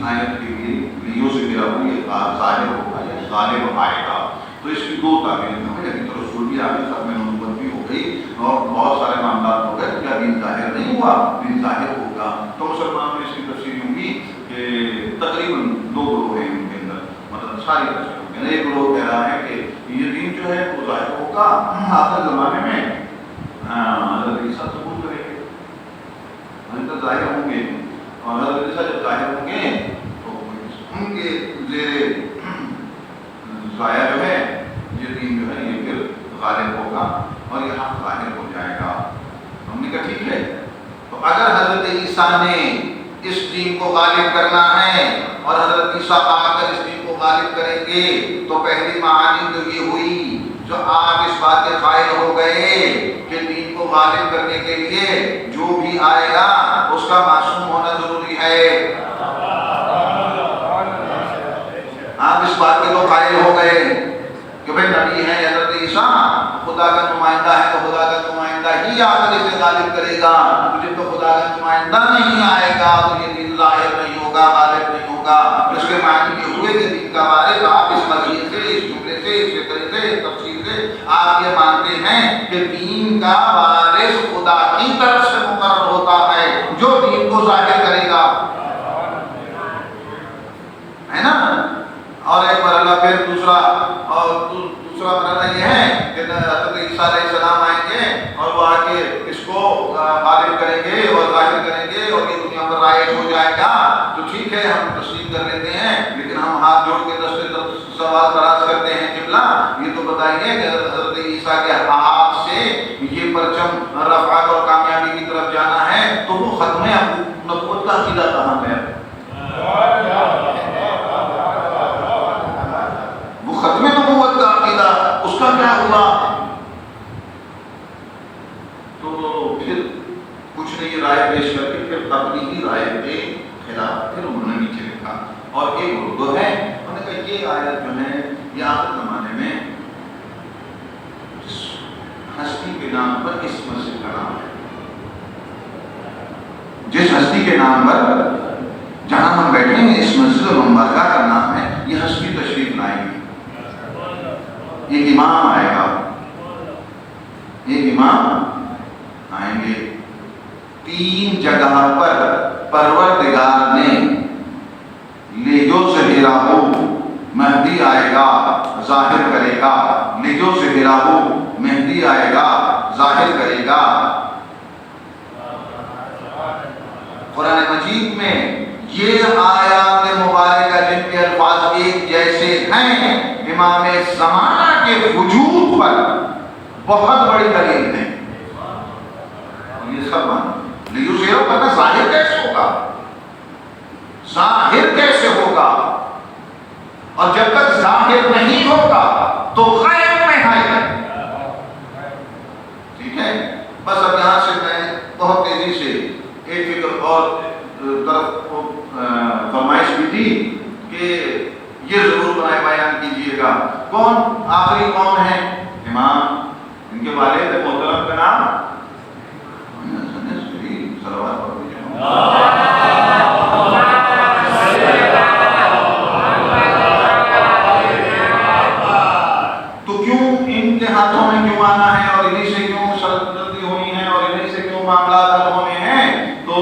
آیت کے لیے لیظہرہ یہ ظاہر ہوگا یا غالب آئے گا، تو اس کی 2 تعبیریں ہیں، تو رسول بھی آگے سب میں نبوت بھی ہو گئی اور بہت سارے معاملات ہو گئے، کیا دین ظاہر نہیں ہوا؟ دین ظاہر ہوگا۔ تو مسلمانوں میں اس کی تفسیر یوں کی کہ تقریباً 2 گروہ ہیں ان کے اندر، مطلب ساری تفسیر۔ ایک گروہ کہہ رہا ہے کہ یہ دین جو ہے وہ ظاہر ہوگا آخر زمانے میں، حضرت عیسیٰ ثبوت کریں گے، حضرت ظاہر ہوں گے، اور حضرت عیسیٰ جب ظاہر ہوں گے تو ان کے زیر ضائع جو ہے یہ دین جو ہے یہ پھر غالب ہوگا اور یہ حق ظاہر ہو جائے گا۔ ہم نے کہا ٹھیک ہے، تو اگر حضرت عیسیٰ نے اس دین کو غالب کرنا ہے اور حضرت عیسیٰ آ کر اس دین کو غالب کریں گے تو پہلی معانی تو یہ ہوئی جو آپ اس بات کے قائل ہو گئے کہ دین کو غالب کرنے کے لیے جو بھی آئے گا اس کا معصوم ہونا ضروری ہے۔ آپ اس بات کے تو قائل ہو گئے کہ بھئی نبی ہے حضرت عیسیٰ، خدا کا نمائندہ ہے تو خدا کا نمائندہ ہی آ کر اسے غالب کرے گا، جب تو خدا کا نمائندہ نہیں آئے گا تو یہ دین ظاہر نہیں ہوگا، غالب نہیں ہوگا۔ اس کے معنی یہ ہوئے کہ دین کا وارث آپ اس مزید سے، اس جملے سے، اس فکر سے، اس تفصیل سے آپ یہ مانتے ہیں کہ دین کا وارث خدا کی طرف سے مقرر ہوتا ہے جو دین کو ظاہر کرے گا، ہے نا؟ اور ایک مرحلہ پھر دوسرا مرحلہ یہ ہے کہ حضرت عیسیٰ علیہ السلام آئیں گے اور وہ آ کے اس کو غالب کریں گے اور ظاہر کریں گے اور یہ دنیا پر رائج ہو جائے گا۔ تو ٹھیک ہے، ہم تسلیم کر لیتے ہیں، لیکن ہم ہاتھ جوڑ کے سوال دراز کرتے ہیں، قبلہ یہ تو بتائیے کہ حضرت عیسیٰ کے ہاتھ سے یہ پرچم رفعت اور کامیابی کی طرف جانا ہے تو وہ ختم نبوت کا عقیدہ کہاں گیا؟ ختم نبوت کا عقیدہ اس کا کیا ہوا؟ تو پھر کچھ نے یہ رائے پیش کر کے پھر اپنی ہی رائے کے خلاف پھر انہوں نے نیچے لکھا، اور ایک اردو ہے، انہوں نے کہا یہ آیت جو ہے یہ آخر زمانے میں ہستی کے نام پر اس مسجد کا نام ہے، جس ہستی کے نام پر جہاں ہم بیٹھے ہیں اس مسجد مبارکہ کا نام ہے، یہ ہستی تشریف لائیں گی، ایک امام آئے گا، ایک امام آئیں گے، 3 جگہ پر پروردگار نے لیجو سہیرا ہو مہدی آئے گا ظاہر کرے گا، لیجو سہیرا ہو مہدی آئے گا ظاہر کرے گا۔ قرآن مجید میں یہ آیات مبارکہ جن کے الفاظ ایک جیسے ہیں امام زمانہ کے وجود پر بہت بڑی دلیل ہے، اور یہ سب مانو لیو زیرو کرنا ظاہر کیسے ہوگا؟ ظاہر کیسے ہوگا؟ اور جب تک ظاہر نہیں ہوگا تو غیب میں ہے، ٹھیک ہے؟ بس اب یہاں سے میں بہت تیزی سے ایک فکر اور طرف فرمائش بھی تھی کہ یہ ضرور برائے بیان کیجئے گا، کون آخری کون ہے؟ امام، ان کے والد محترم کا نام صلوات پڑھ دیجیے۔ تو کیوں ان کے ہاتھوں میں کیوں آنا ہے اور انہیں سے کیوں سردی ہونی ہے اور انہیں سے کیوں معاملات حل ہونے ہیں؟ تو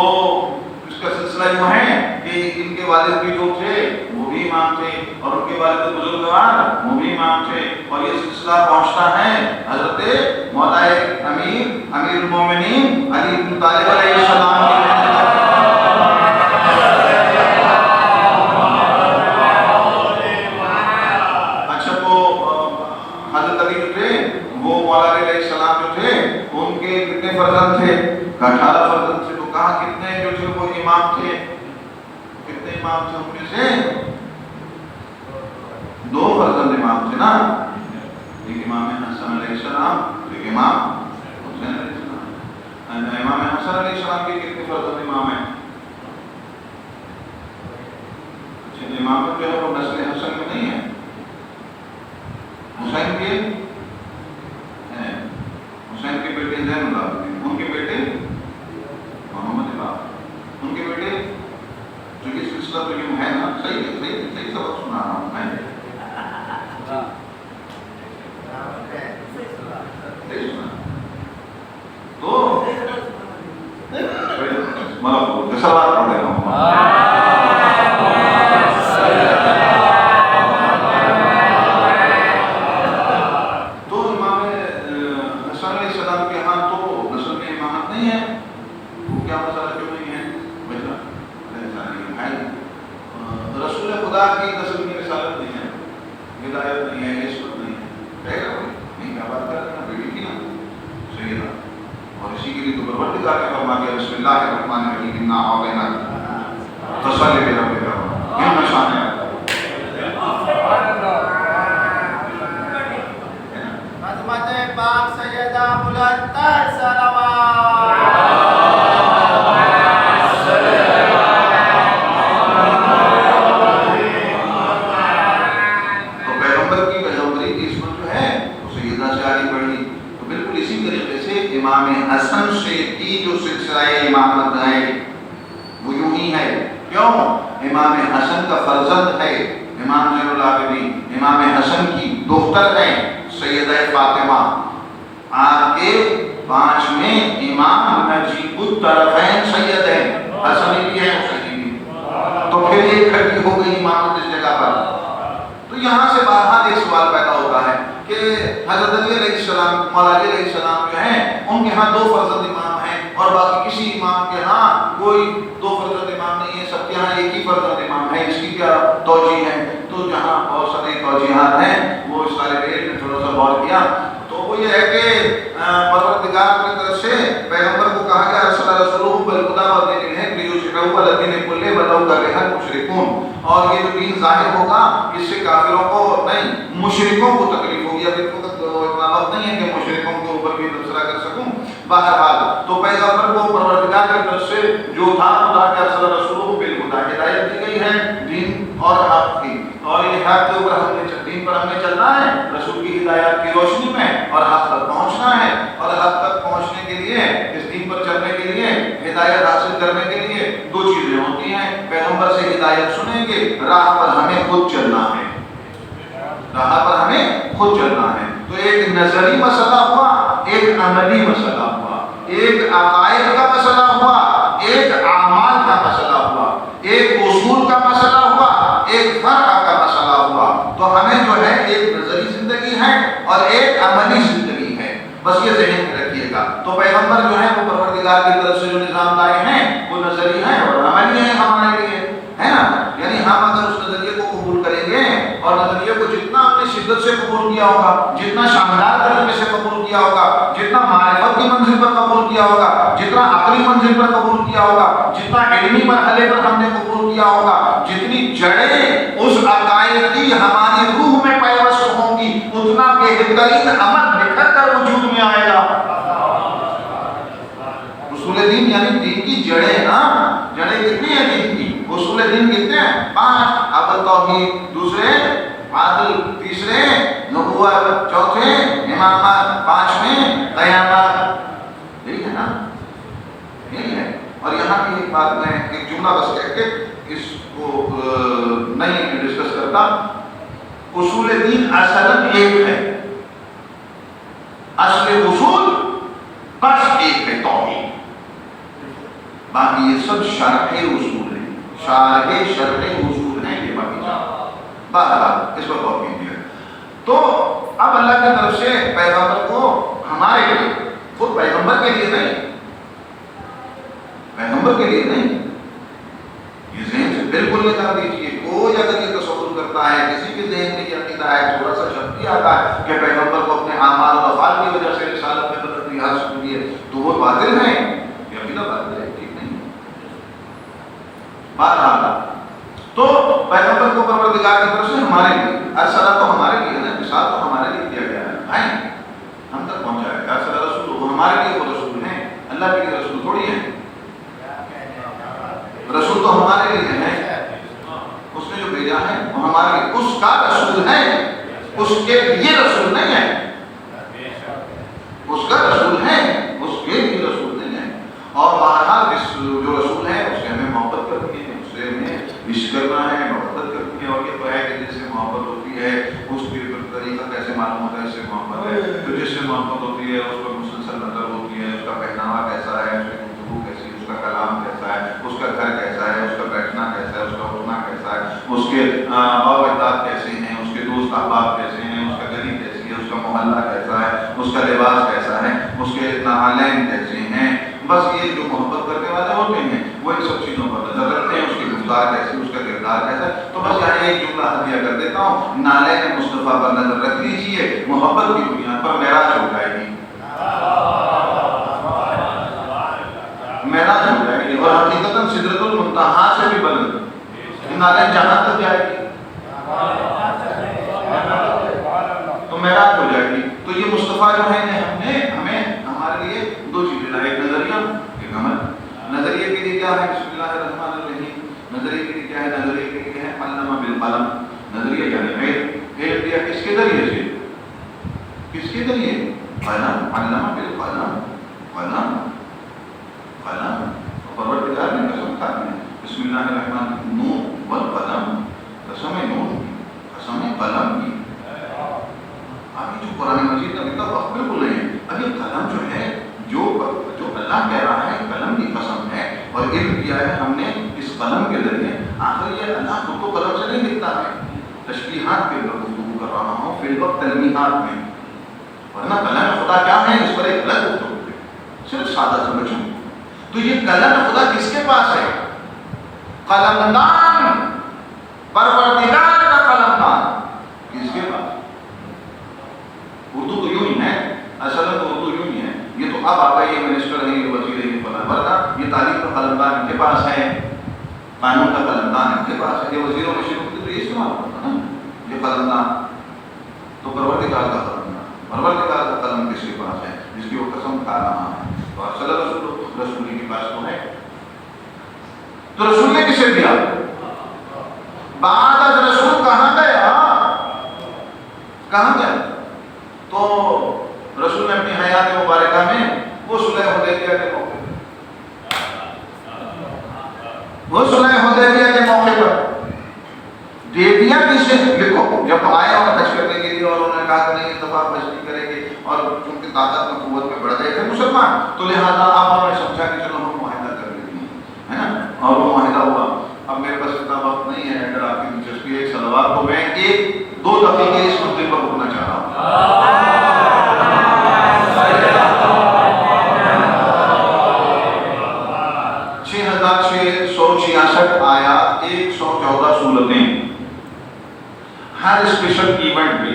اس کا سلسلہ یوں ہے کہ ان کے والد بھی جو تھے وہ بھی امام تھے اور ان کے والد بزرگوار وہ بھی امام تھے، اور یہ سلسلہ پہنچتا ہے حضرت مولا امیر المومنین علی بن طالب علیہ السلام کی اچھا تو حضرت علی جو تھے وہ مولا علیہ السلام جو تھے ان کے کتنے فرزند تھے؟ 18 فرزند تھے، تو کہاں کتنے جو تھے وہ امام تھے؟ کتنے امام تھے؟ ان میں سے 2 فرزند امام تھے نا، ایک امام حسن علیہ السلام، ایک امام حسین علیہ السلام۔ امام حسن علیہ السلام کے کتنے فرزند امام ہیں؟ اچھا، امام جو ہے وہ نسل حسن میں نہیں ہے، حسین کے ہیں، حسین کے بیٹے زین العابدین، ان کے بیٹے محمد امام، ان کے بیٹے، جو یہ سلسلہ تو یوں ہے نا، صحیح سبق سنا رہا ہوں میں، ہدایت نہیں ہے، عصمت نہیں ہے، کہے گا نہیں، کیا بات کر رہے ہیں، بیٹی کی نا سیدہ. اور اسی کے لیے تو پروردگار نے فرما دیا بسم اللہ الرحمن الرحیم انا اعطیناک فصلی لربک ان شانک عظمت پاک سیدہ بلند تر صلوات. تو پیغمبر کی پیغمبری کی عصمت جو ہے وہ سیدہ سے آگے بڑھی. تو بالکل اسی طریقے سے امام حسن سے کی جو سلسلہ امامت ہے وہ یوں ہی ہے. کیوں؟ امام حسن کا فرزند ہے امام زین العابدین، امام حسن کی دختر ہے سیدہ فاطمہ. آپ کے 5ویں امام نجیب الطرفین سید ہیں، حسن بھی ہے حسین بھی. تو پھر یہ کھڑی ہو گئی امامت اس جگہ پر. تو یہاں سے بہرحال ایک سوال پیدا ہوتا ہے کہ حضرت علی علیہ السلام، مولا علی علیہ السلام جو ہیں ان کے ہاں 2 فرزند امام ہیں اور باقی کسی امام کے ہاں کوئی 2 فرزند امام نہیں ہے، سب کے ہاں ایک ہی فرزند امام ہے. اس کی کیا توجیہ ہے؟ تو جہاں بہت سارے توجیہات ہیں وہ اس طالب علم نے تھوڑا سا غور کیا تو وہ یہ ہے کہ پروردگار کی طرف سے پیغمبر کو کہا گیا ارسل رسولہ بالہدی ودین الحق لیظہرہ علی الدین کلہ ولو کرہ المشرکون. اور یہ جو دین ظاہر ہوگا اس سے کافروں کو نہیں مشرکوں کو تکلیف ہوگی. اب اتنا وقت نہیں ہے کہ مشرکوں کے اوپر بھی تبصرہ کر سکوں. بہرحال تو پیغمبر کو پروردگار کی طرف سے جو تھا خدا کے ارسل رسولہ بالہدی ہدایت دی گئی ہے دین اور حق کی. اور یہ حق کے اوپر ہم نے دین پر ہم نے چلنا ہے رسول کی ہدایات کی روشنی میں اور حق تک پہنچنا ہے. اور حق تک پہنچنے کے لیے اس دین پر چلنے کے لیے ہدایت حاصل کرنے کے لیے 2 چیزیں ہوتی ہیں. پیغمبر سے ہدایت سنیں گے، راہ پر ہمیں خود چلنا ہے، راہ پر ہمیں خود چلنا ہے. تو ایک نظری مسئلہ ہوا، ایک عملی مسئلہ ہوا، ایک عقائد کا مسئلہ ہوا، ایک اعمال کا مسئلہ ہوا، ایک اصول کا مسئلہ ہوا، ایک فرع کا مسئلہ ہوا. تو ہمیں جو ہے ایک نظری زندگی ہے اور ایک عملی زندگی ہے. بس یہ ذہن میں رکھیے گا. تو پیغمبر جو ہے وہ پروردگار کی طرف سے جو نظام لائے ہیں وہ نظری ہے اور عملی ہے ہمارے لیے، ہے نا. یعنی ہم اگر اس نظریے کو قبول کریں گے اور نظریے کو جتنا اپنے شدت سے قبول کیا ہوگا، جتنا شاندار طریقے سے قبول کیا ہوگا، جتنا معرفت کی منزل پر قبول کیا ہوگا، جتنا عقلی منزل پر قبول کیا ہوگا، جتنا علمی مرحلے پر ہم نے قبول کیا ہوگا، جتنی جڑیں اس عقائد کی ہماری روح میں پیوست ہوں گی، اتنا بہترین عمل نکھر کر وجود میں آئے گا. اصول دین یعنی دین کی جڑیں نا. جڑیں کتنی ہیں دین کی؟ اصول دین کتنے ہیں؟ 5. اول توحید، دوسرے عدل، تیسرے نبوت، چوتھے امامت، 5ویں قیامت. یہی ہے نا، یہی ہے. اور یہاں کی ایک بات میں ایک جملہ بس کہہ کے اس کو نہیں ڈسکس کرتا. اصول دین اصلاً ایک ہے، اصل اصول بس ایک ہے توحید. باقی یہ سب شرح اصول ہیں، شرح اصول ہیں یہ باقی جان. بہرحال اس پر غور کیجیے. تو اب اللہ کی طرف سے پیغمبر کو ہمارے لیے، خود پیغمبر کے لیے نہیں، پیغمبر کے لیے نہیں، یہ ذہن سے بالکل نکال دیجیے. کوئی اگر یہ تصور کرتا ہے، کسی کے ذہن میں یہ عقیدہ ہے، تھوڑا سا شک بھی آتا ہے کہ پیغمبر کو اپنے اعمال اور افعال کی وجہ سے رسالت میں بدلتی حاصل ہوئی ہے، تو وہ باطل ہیں. یہ عقیدہ باطل ہے، ٹھیک نہیں. بہرحال تو پیغمبر کو پروردگار کی طرف سے ہمارے لیے ارسلہ تو ہمارے لیے ہے نا، رسالت تو ہمارے لیے دیا گیا ہے. آئیں ہم تک پہنچایا گیا. ارسلہ رسول وہ ہمارے لیے وہ رسول ہیں، اللہ کے لیے رسول تھوڑی ہیں. رسول تو ہمارے لیے ہے، اس نے جو بھیجا ہے وہ ہمارے لیے اس کا رسول ہے، اس کے لیے رسول نہیں ہے. اس کا رسول ہے، اس کے لیے رسول نہیں ہے. اور بہرحال جو رسول ہے اس سے ہمیں محبت کرنی ہے، اس سے ہمیں عشق کرنا ہے، محبت کرنی ہے. اور یہ تو ہے کہ جس سے محبت ہوتی ہے اس کی طریقہ کیسے معلوم ہوتا ہے اس سے محبت ہے. تو جس سے محبت ہوتی ہے اس پر مسلسل نظر ہوتی ہے، اس کا پہناوا کیسا ہے، اس کی گفتگو کیسی ہے، اس کا کلام کیسا ہے، اس کا گھر کیسا ہے، اس کا بیٹھنا کیسا ہے، اس کا اٹھنا کیسا ہے، اس کے آب اجداد کیسے ہیں، اس کے دوست احباب کیسے ہیں، اس کا گلی کیسی ہے، اس کا محلہ کیسا ہے، اس کا لباس کیسا ہے، اس کے نالین کیسے ہیں. بس یہ جو محبت کرنے والے ہوتے ہیں وہ ان سب چیزوں پر نظر رکھتے ہیں. اس کی گفتار کیسی، اس کا کردار اظہار کیسا ہے. تو بس یہاں ایک جملہ ہدیہ کر دیتا ہوں، نالے مصطفیٰ پر نظر رکھ لیجیے، محبت کی بنیاد پر معراج ہو جائے گی، معراج ہو جائے گی، اور حقیقتاً سدرۃ المنتہا سے بھی بلند نالے جہاں تک جائے گی تو معراج ہو جائے گی. تو یہ مصطفیٰ جو ہے ہمیں ہمارے لیے دو چیزیں لائے، ایک نظریہ ایک عمل. نظریے کے لیے کیا ہے؟ بسم اللہ الرحمن الرحیم. نظریے کے لیے کیا ہے؟ نظریے کے لیے ہے علم بالقلم. نظریہ یعنی علم دیا کس کے ذریعے سے؟ کس کے ذریعے؟ قلم. علم بالقلم، قلم قلم. پروردگار نے قسم کھا دی، بسم اللہ الرحمن نون والقلم، قسم نون قسم قلم کی. ابھی جو قرآن مجید کا اتنا وقت بالکل نہیں ہے. ابھی قلم جو ہے جو اللہ کہہ رہا ہے قلم کی قسم ہے، اور علم کیا ہے ہم نے اس قلم کے ذریعے. آخر یہ اللہ خود کو قلم سے نہیں لکھتا ہے، تشبیہات کے اندر گفتگو کر رہا ہوں فی الوقت تلمیحات میں، ورنہ کلام خدا کیا ہے اس پر ایک الگ گفتگو ہے، صرف سادہ سمجھوں. تو یہ کلام خدا کس کے پاس ہے؟ قلمدان، پروردگار کا قلمدان کس کے پاس؟ اردو تو یوں ہی ہے، اصل میں تو اردو یوں ہی ہے. یہ تو اب آپ یہ منسٹر ہے، یہ وزیر ہے، یہ فلاں، ورنہ یہ تعلیم کا قلمدان ان کے پاس ہے، قانون کا قلمدان ان کے پاس ہے. یہ وزیروں میں شروع کی تو یہ استعمال ہوتا ہے نا یہ قلمدان. تو پروردگار کا قلمدان، پروردگار کا قلم کس کے پاس ہے جس کی وہ قسم کھا رہا ہے؟ تو اصل رسول کے پاس تو ہے. تو رسول نے کسے دیا؟ بعد از رسول کہاں گیا؟ کہاں گیا؟ تو رسول نے اپنی حیات مبارکہ میں وہ صلح حدیبیہ کے موقع پر دیبیا کسے لکھو جب آئے اور حج کرنے کے لیے، اور انہوں نے کہا کہ نہیں اتفاق حج نہیں کریں گے، اور چونکہ طاقت میں قوت میں بڑھ گئے تھے مسلمان، تو لہٰذا آپ انہوں نے سمجھا کہ چلو ہم معاہدہ کر لیتے ہیں، ہے نا. اور وہ معاہدہ ہوا. اب میرے پاس اتنا وقت نہیں ہے، اگر آپ کی دلچسپی ہے صلوات تو میں ایک دو دقیقے اس مدعے پر رکنا چاہ رہا ہوں. 6666 آیات، 114 صورتیں. ہر اسپیشل ایونٹ پہ،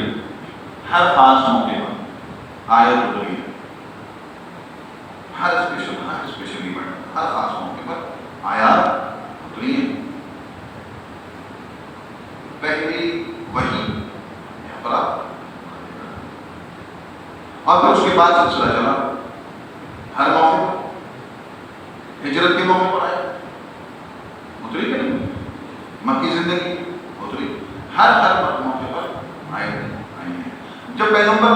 ہر خاص موقع پر آیت اتری ہے. ہر اسپیشل ایونٹ، ہر خاص موقع پر آیات اتری ہے. پہلی وحی اقرا، اور پھر اس کے بعد سلسلہ چلا. ہر موقع پر ہجرت کے موقع پر آیا اتری کہ نہیں، مکی زندگی اتری، ہر موقع پر آئی ہیں. جب پیغمبر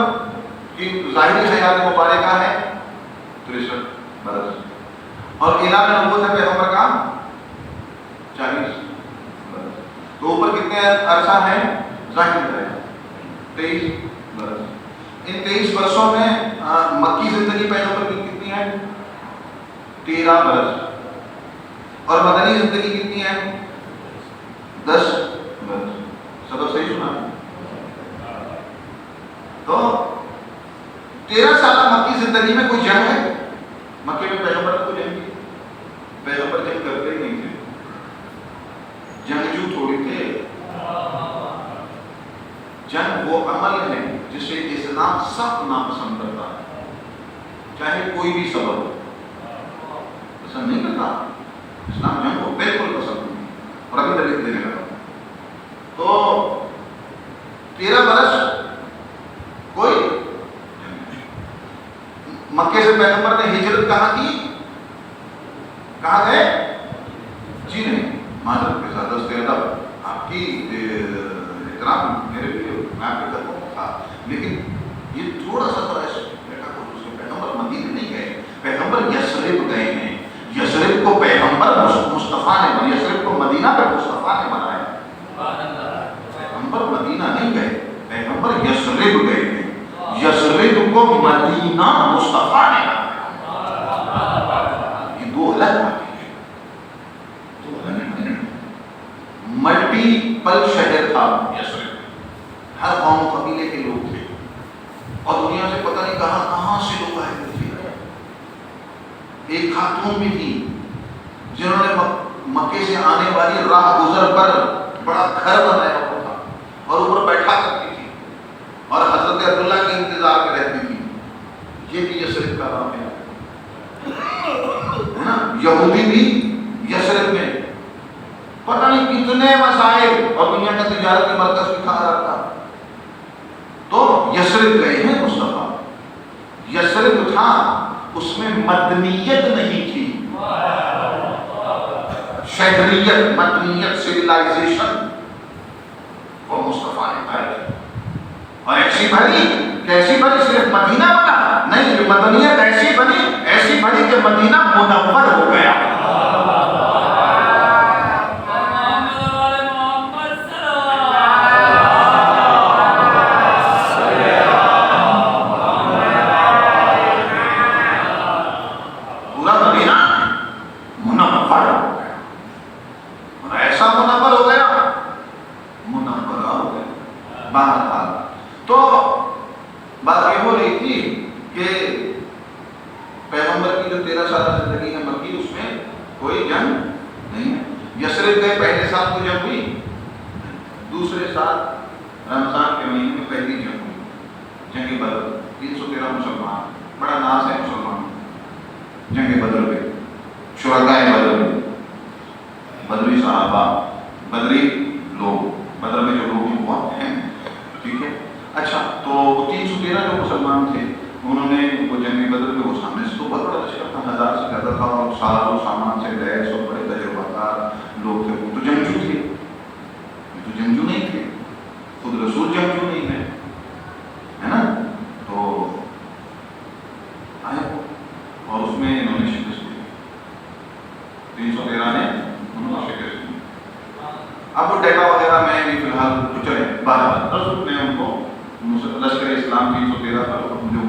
کی ظاہری حیات مبارکہ ہے 63 برس، اور اعلان نبوت ہے پیغمبر کا 40 برس، تو اوپر کتنے عرصہ ہیں ظاہر ہے 23 برس. ان 23 برسوں میں مکی زندگی پیغمبر کی کتنی ہے؟ 13 برس. اور مدنی زندگی کتنی ہے؟ 10 برس. سبق صحیح سنا؟ تو 13 سالہ مکی زندگی میں کوئی جنگ ہے؟ مکے میں پیغمبر کو جنگ کی؟ پیغمبر جنگ کرتے ہی نہیں تھے، جنگجو تھوڑی تھے. جنگ وہ عمل ہے جسے اسلام سخت ناپسند کرتا ہے، چاہے کوئی بھی سبب پسند نہیں کرتا. اسلام جنگ کو بالکل پسند نہیں، اور ابھی دلیل دینے لگا. تو 13 برس کوئی مکے سے پیغمبر نے ہجرت کہاں کی؟ کہاں گئے؟ جی نہیں، معذرت کے ساتھ دست ادب آپ کی احترام میرے لیے میں آپ کے قدموں میں تھا، لیکن یہ تھوڑا سا تو ایسا اس کے پیغمبر مدینہ نہیں گئے، پیغمبر یثرب گئے ہیں. یثرب کو پیغمبر مصطفیٰ نے بنایا، یثرب کو مدینہ پہ مصطفیٰ نے بنایا. پیغمبر مدینہ نہیں گئے، پیغمبر یثرب گئے ہیں. یثرب کو مدینہ مصطفیٰ نے بنایا. یہ دو الگ باتیں ہیں، دو الگ ہیں. ملٹی پل شہر تھا یثرب، ہر قوم و قبیلے کے لوگ تھے، اور دنیا سے پتہ نہیں کہاں کہاں سے لوگ آئے ہوئے تھے. ایک خاتون بھی تھی جنہوں نے مکے سے آنے والی راہ گزر پر بڑا گھر بنایا ہوا تھا اور اوپر بیٹھا کرتی تھی اور حضرت عبداللہ کے انتظار میں رہتی تھی. یہ بھی یثرب کا نام ہے نا. یہودی بھی یثرب میں پتہ نہیں کتنے مسائل اور دنیا کا تجارتی مرکز بھی تھا عرب کا. تو یثرب گئے ہیں مصطفیٰ. یثرب تھا اس میں مدنیت نہیں تھی, شہریت, مدنیت, سویلائزیشن وہ مصطفیٰ نے بھری. اور ایسی بھری کیسی بھری, صرف مدینہ بنا نہیں, یہ مدنیت ایسی بنی کہ مدینہ منور ہو گیا. پورا مدینہ منور ہو گیا, اور ایسا منور ہو گیا, منورہ ہو گیا. بہرحال تو بات یہ ہو رہی تھی کہ پیغمبر کی جو 13 سالہ زندگی ہے مکی, اس میں کوئی جنگ نہیں ہے. یثرب گئے, پہلے سال کو جنگ ہوئی, دوسرے سال رمضان کے مہینے میں پہلی جنگ ہوئی, جنگ بدر. 313 مسلمان, بڑا ناز ہے مسلمان. جنگ بدر گئے, شہدائے بدر میں, بدری صحابہ, بدری لوگ, بدر میں جو لوگ ہوا ہیں, ٹھیک ہے. اچھا, تو 313 جو مسلمان تھے انہوں نے وہ جنگ بدر میں, وہ سامنے سے تو بہت بڑا لشکر تھا, 1000 سے زیادہ تھا, اور سارا سامان سے گئے, سب بڑے تجربہ کار لوگ تھے. وہ تو جنگجو تھے, یہ تو جنگجو نہیں تھے, خود رسول جنگجو نہیں ہے نا. تو آئے اور اس میں انہوں نے شکست دی, 313 نے انہوں نے شکست دی. اب وہ ڈیٹا وغیرہ میں بھی فی الحال تو چلے, بہرحال رسول نے ان کو لشکر اسلام 313 پر جو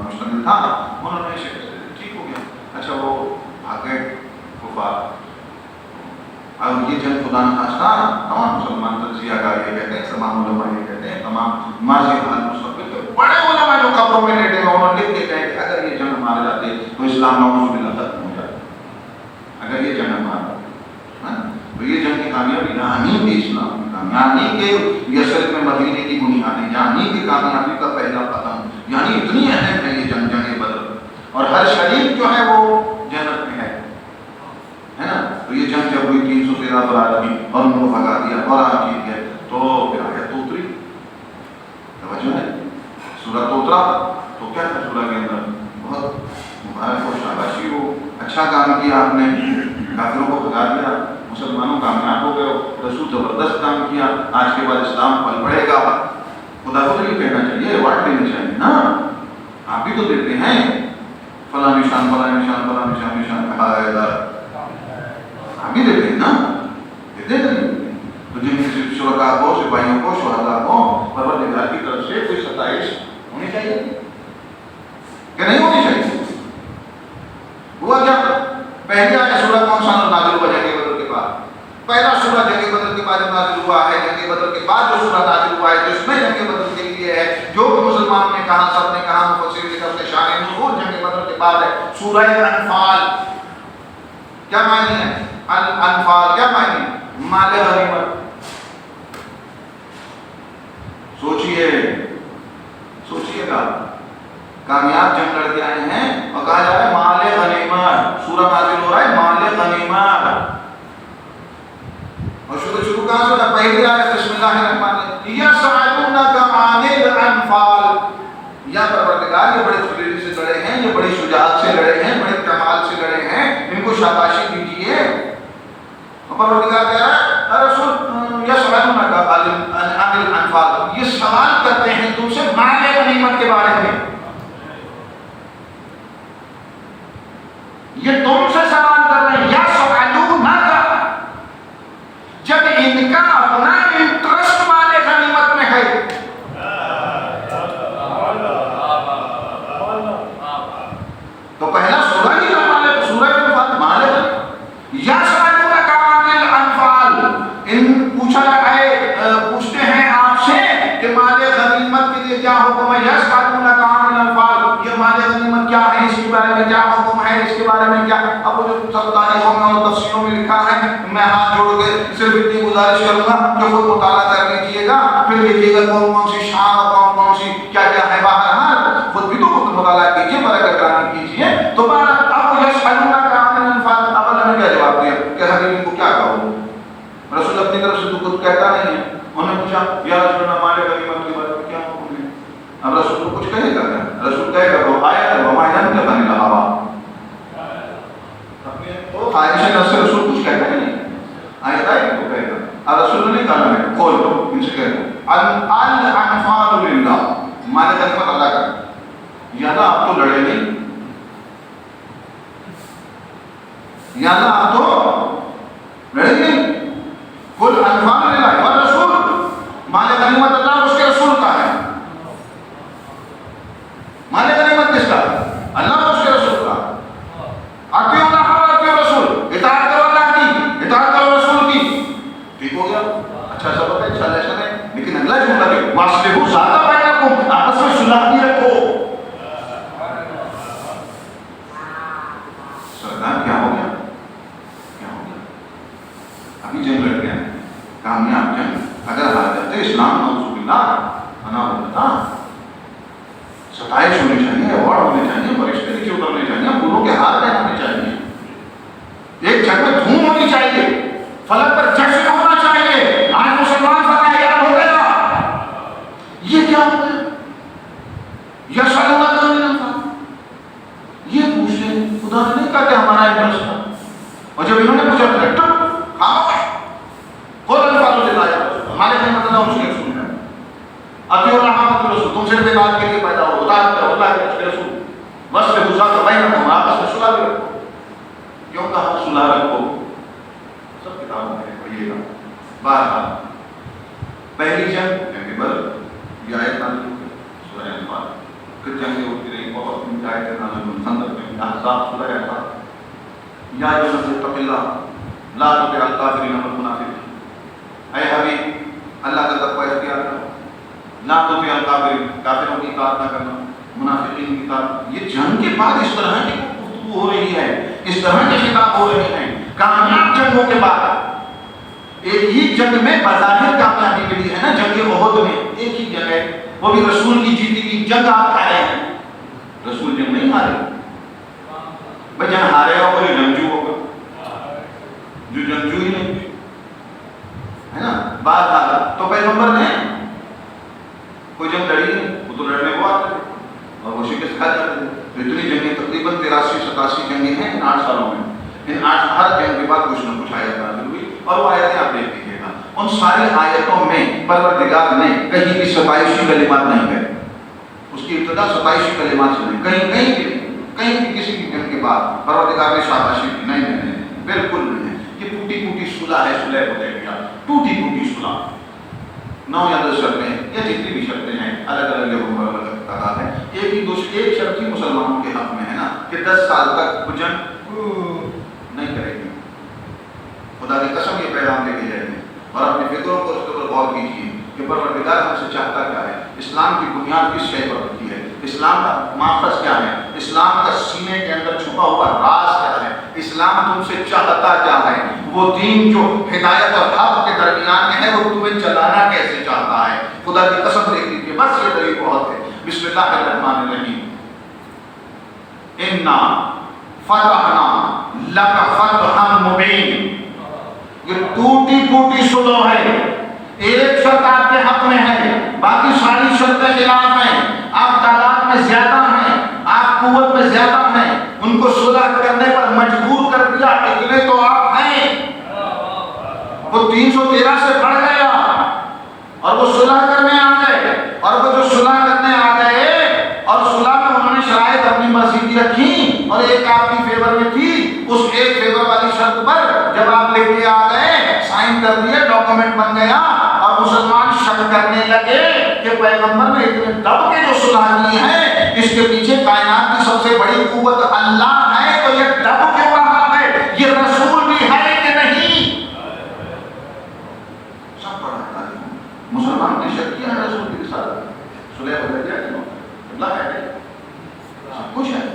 مشتمل تھا انہوں نے شکست دی, ٹھیک ہو گیا. اچھا, وہ بھاگ گئے کفار. اب یہ جنگ خدا نخواستہ تمام مسلمان تجزیہ کار یہ کہتے ہیں, تمام علماء یہ کہتے ہیں, تمام ماضی حال مستقبل کے بڑے علماء جو قبروں میں لیٹے ہیں انہوں نے لکھ کے کہے کہ اگر یہ جنگ مارے جاتے تو اسلام نعوذ باللہ ختم ہو جاتا. اگر یہ جنگ مارا تو یہ جنگ کی کامیابی یعنی کہ اسلام کی کامیابی, یعنی کہ یثرب میں مدینے کی بنیادیں, یعنی کہ کامیابی کا پہلا قدم, یعنی اتنی اہم ہے یہ جنگ, جنگ بدر. اور ہر شریک جو ہے وہ جنت میں ہے نا. تو یہ جنگ جب ہوئی 313 پر آدمی اور ان کو بھگا دیا اور آپ جیت گئے, تو پھر آیت اتری. توجہ ہے, سورت اترا. تو کیا تھا سورہ کے اندر؟ بہت مبارک ہو, شاباشی ہو, اچھا کام کیا آپ نے, کافروں کو بھگا دیا, مسلمانوں کامیاب ہو گئے, رسول زبردست کام کیا, آج کے بعد اسلام پل پڑے گا. خدا کو نہیں کہنا چاہیے, ایوارڈ دینا چاہیے نا, آپ بھی تو دیتے ہیں, فلاں نشان فلاں نشان فلاں نشان نشان کہا ہے ادھر, آپ بھی دیتے ہیں نا, دیتے نہیں. تو جن شرکاء کو, سپاہیوں کو, شہداء کو پروردگار کی طرف سے کوئی ستائش ہونی چاہیے کہ نہیں ہونی چاہیے. ہوا کیا؟ پہلی آیت سورہ کون سا نازل ہوا جنگ بدر کے بعد؟ پہلا سورہ جنگ بدر کے بعد نازل ہوا ہے. جنگ بدر کے بعد جو سورہ نازل ہوا ہے جس میں جنگ بدر کے لیے ہے, جو بھی مسلمانوں نے کہا, سب نے کہا, مفسرین نے کہا, شان نزول جنگ بدر کے بعد ہے سورہ انفال. کیا معنی ہے انفال؟ کیا معنی؟ مال غنیمت. سوچئے گا, کامیاب جنگ لڑ کے آئے ہیں اور کہا جا رہا ہے مال غنیمت. سورہ نازل ہو رہا ہے مال غنیمت, اور شروع کہاں سے ہوتا ہے؟ پہلی آیت بسم اللہ الرحمن الرحیم, یسألونک عن الانفال. یا پروردگار یہ بڑے دلیری سے لڑے ہیں, یہ بڑی شجاعت سے لڑے ہیں, بڑے کمال سے لڑے ہیں, ان کو شاباشی دیجیے. اور پروردگار کہہ رہا ہے رسول یسألونک عن الانفال, یہ سوال کرتے ہیں تم سے مال غنیمت کے بارے میں. یہ تم سے سوال کر رہے ہیں, یسألونک, جب ان کا اپنا انٹرسٹ مال غنیمت میں ہے. تو پہلا سورہ ہی سورہ انفال مال یسألونک عن الانفال. ان پوچھتے ہیں آپ سے کہ مال غنیمت کے لیے کیا حکم ہے. یسألونک عن الانفال, یہ مال غنیمت کیا ہے اس کے بارے میں کیا حکم ہے اس کے بارے میں کیا. اب وہ جو سب تاریخوں میں اور تفسیروں میں لکھا ہے میں ہاتھ جوڑ کے صرف اتنی گزارش کروں گا کہ خود مطالعہ کر لیجیے گا پھر دیکھیے گا کون کون سی شان اور کون کون سی کیا کیا ہے. بہرحال خود بھی تو خود مطالعہ کیجیے برکت کرانی کیجیے. تو بہرحال اب یسألونک عن الانفال. اب اللہ نے کیا جواب دیا کہ حبیب کو کیا کہو. رسول اپنی طرف سے تو کچھ کہتا نہیں ہے. انہوں نے پوچھا یا رسول اللہ مالے غنیمت کے بارے میں کیا حکم ہے. اب رسول کو کچھ کہے گا کیا. رسول کہے گا وہ آیت ہے وما ينطق عن الهوى. اپنے خواہش نفس سے رسول کچھ کہتا نہیں. آیت آئے تو کہے گا. اب رسول نے کہا ہے کھول دو ان سے کہہ دو الانفال للہ. مالے غنیمت اللہ کا. یا نا آپ تو لڑے نہیں یا نا آپ تو لڑے نہیں. کل انفال للہ والرسول. مال غنیمت اللہ اور اس کے رسول کا ہے. مال غنیمت کس کا؟ اللہ اور اس کے رسول کا. اطیعوا اللہ و اطیعوا الرسول. اطاعت کرو اللہ کی اطاعت کرو رسول کی. ٹھیک ہو گیا. اچھا سبق ہے اچھا لیسن ہے. لیکن اگلا جملہ ہے واصلحوا ذات بینکم. آپس میں صلح بھی رکھو. سردار کیا ہو گیا کیا ہو گیا. ابھی جنگ لڑ گیا کامیاب جنگ. اگر حاجت اسلام نعوذ باللہ بنا ہوتا ستائش ہونی چاہیے ایوارڈ ہونے چاہیے فرشتے نیچے اترنے چاہیے پھولوں کے ہار پہنانے چاہیے ایک جگ میں دھوم ہونی چاہیے فلک پر جشن ہونا چاہیے. آج مسلمان فتح یاد ہو گیا. یہ کیا ہو گیا. یسألونک عن الانفال. یہ پوچھ لیں خدا نے نہیں کہا کہ ہمارا انٹرسٹ تھا. اور جب انہوں نے پوچھا تو خاموش. قل الانفال للہ ہمارے لیے مطلب اس کے رسول ہے. اطیعوا اللہ و اطیعوا الرسول. تم صرف اطاعت کے لیے پیدا ہو. اطاعت کرو اللہ کے رسول. واصلحوا ذات بینکم. آپس میں صلح بھی رکھو. کیوں کہا صلح رکھو. سب کتابوں میں پڑھیے گا. بہرحال پہلی جنگ بدر یہ آیت نازل ہوئی سورہ انفال. پھر جنگیں ہوتی رہی بہت ان آیتیں نازل ہوئی. خندق میں احزاب سورہ احزاب. یا ایھا النبی اتق اللہ لا تطع الکافرین والمنافقین. اے حبیب اللہ کا تقوی اختیار کرو. لا تطع الکافرین. کافروں کی اطاعت نہ کرنا. منافقین کی اطاعت. یہ جنگ کے بعد اس طرح کی گفتگو ہو رہی ہے اس طرح کے خطاب ہو رہے ہیں. کامیاب جنگوں کے بعد ایک ہی جنگ میں بظاہر کامیابی ملی ہے نا. جنگ احد میں ایک ہی جنگ ہے وہ بھی رسول کی جیتی ہوئی جنگ. آپ ہارے ہیں. رسول جنگ نہیں ہارے. بھائی جنگ ہارے گا وہ جنگجو ہوگا جو جنگجو ہی نہیں ہے نا. بات تو پیغمبر نے کوئی جنگ لڑی نہیں. وہ تو لڑنے کو آتے تھے اور وہ شکست کھا جاتے تھے. تو اتنی جنگیں تقریباً 83-87 جنگیں ہیں ان 8 سالوں میں. ان ہر جنگ کے بعد کچھ نہ کچھ آیت نازل ہوئی اور وہ آیتیں آپ دیکھ لیجیے گا. ان ساری آیتوں میں پروردگار نے کہیں بھی ستائشی کلمات نہیں کہے. اس کی ابتدا ستائشی کلمات سے نہیں. کہیں بھی کسی بھی جنگ کے بعد پروردگار نے شاباشی دی نہیں. بالکل نہیں ہے. یہ ٹوٹی پھوٹی صلح ہے. صلح حدیبیہ ٹوٹی پھوٹی صلح. 9 یا 10 شرطیں یا جتنی بھی شرطیں ہیں الگ الگ جگہوں پر الگ تعداد ہے. ایک شرط ہی مسلمانوں کے حق میں ہے نا کہ 10 سال تک وہ جنگ نہیں کرے گی. خدا کی قسم یہ پیغام دے کے جائیں گے اور اپنی فکروں کو اس کے اوپر غور کیجیے کہ پروردگار ہم سے چاہتا کیا ہے. اسلام کی بنیاد کس شے پر ہوتی ہے. اسلام کا ماخذ کیا ہے. اسلام کا سینے کے اندر چھپا ہوا راز کیا ہے. اسلام تم سے چاہتا کیا ہے. وہ دین جو ہدایت اور حق کے درمیان میں ہے وہ تمہیں چلانا کیسے چاہتا ہے. خدا کی قسم دیکھ لیجیے بس یہ دلیل بہت ہے. بسم اللہ الرحمن الرحیم. انا فتحنا لک فتحا مبین. یہ ٹوٹی پھوٹی صلح ہے. ایک شرط آپ کے حق میں ہے باقی ساری شرطیں خلاف ہیں. آپ تعداد میں زیادہ ہیں آپ قوت میں زیادہ ہیں. ان کو صلح کرنے پر مجبور کر دیا. اتنے تو آپ ہیں. وہ 313 سے بڑھ گیا اور وہ صلح کرنے آ گئے. اور وہ جو صلح کرنے آ گئے اور صلح میں انہوں نے شرائط اپنی مرضی کی رکھی اور ایک آپ کی فیور میں تھی. اس ایک فیور والی شرط پر جب آپ لکھ کے آ گئے سائن کر دیے ڈاکومنٹ بن گیا اور مسلمان شک کرنے لگے کہ پیغمبر نے اتنے دب کے جو صلح کی ہے اس کے پیچھے کائنات کی سب سے بڑی قوت اللہ ہے. تو یہ دب کیوں رہا ہے. یہ رسول بھی ہے کہ نہیں. سب پڑھا ہے مسلمان نے شک کیا رسول کے ساتھ صلح ہو گیا. اللہ ہے سب کچھ ہے.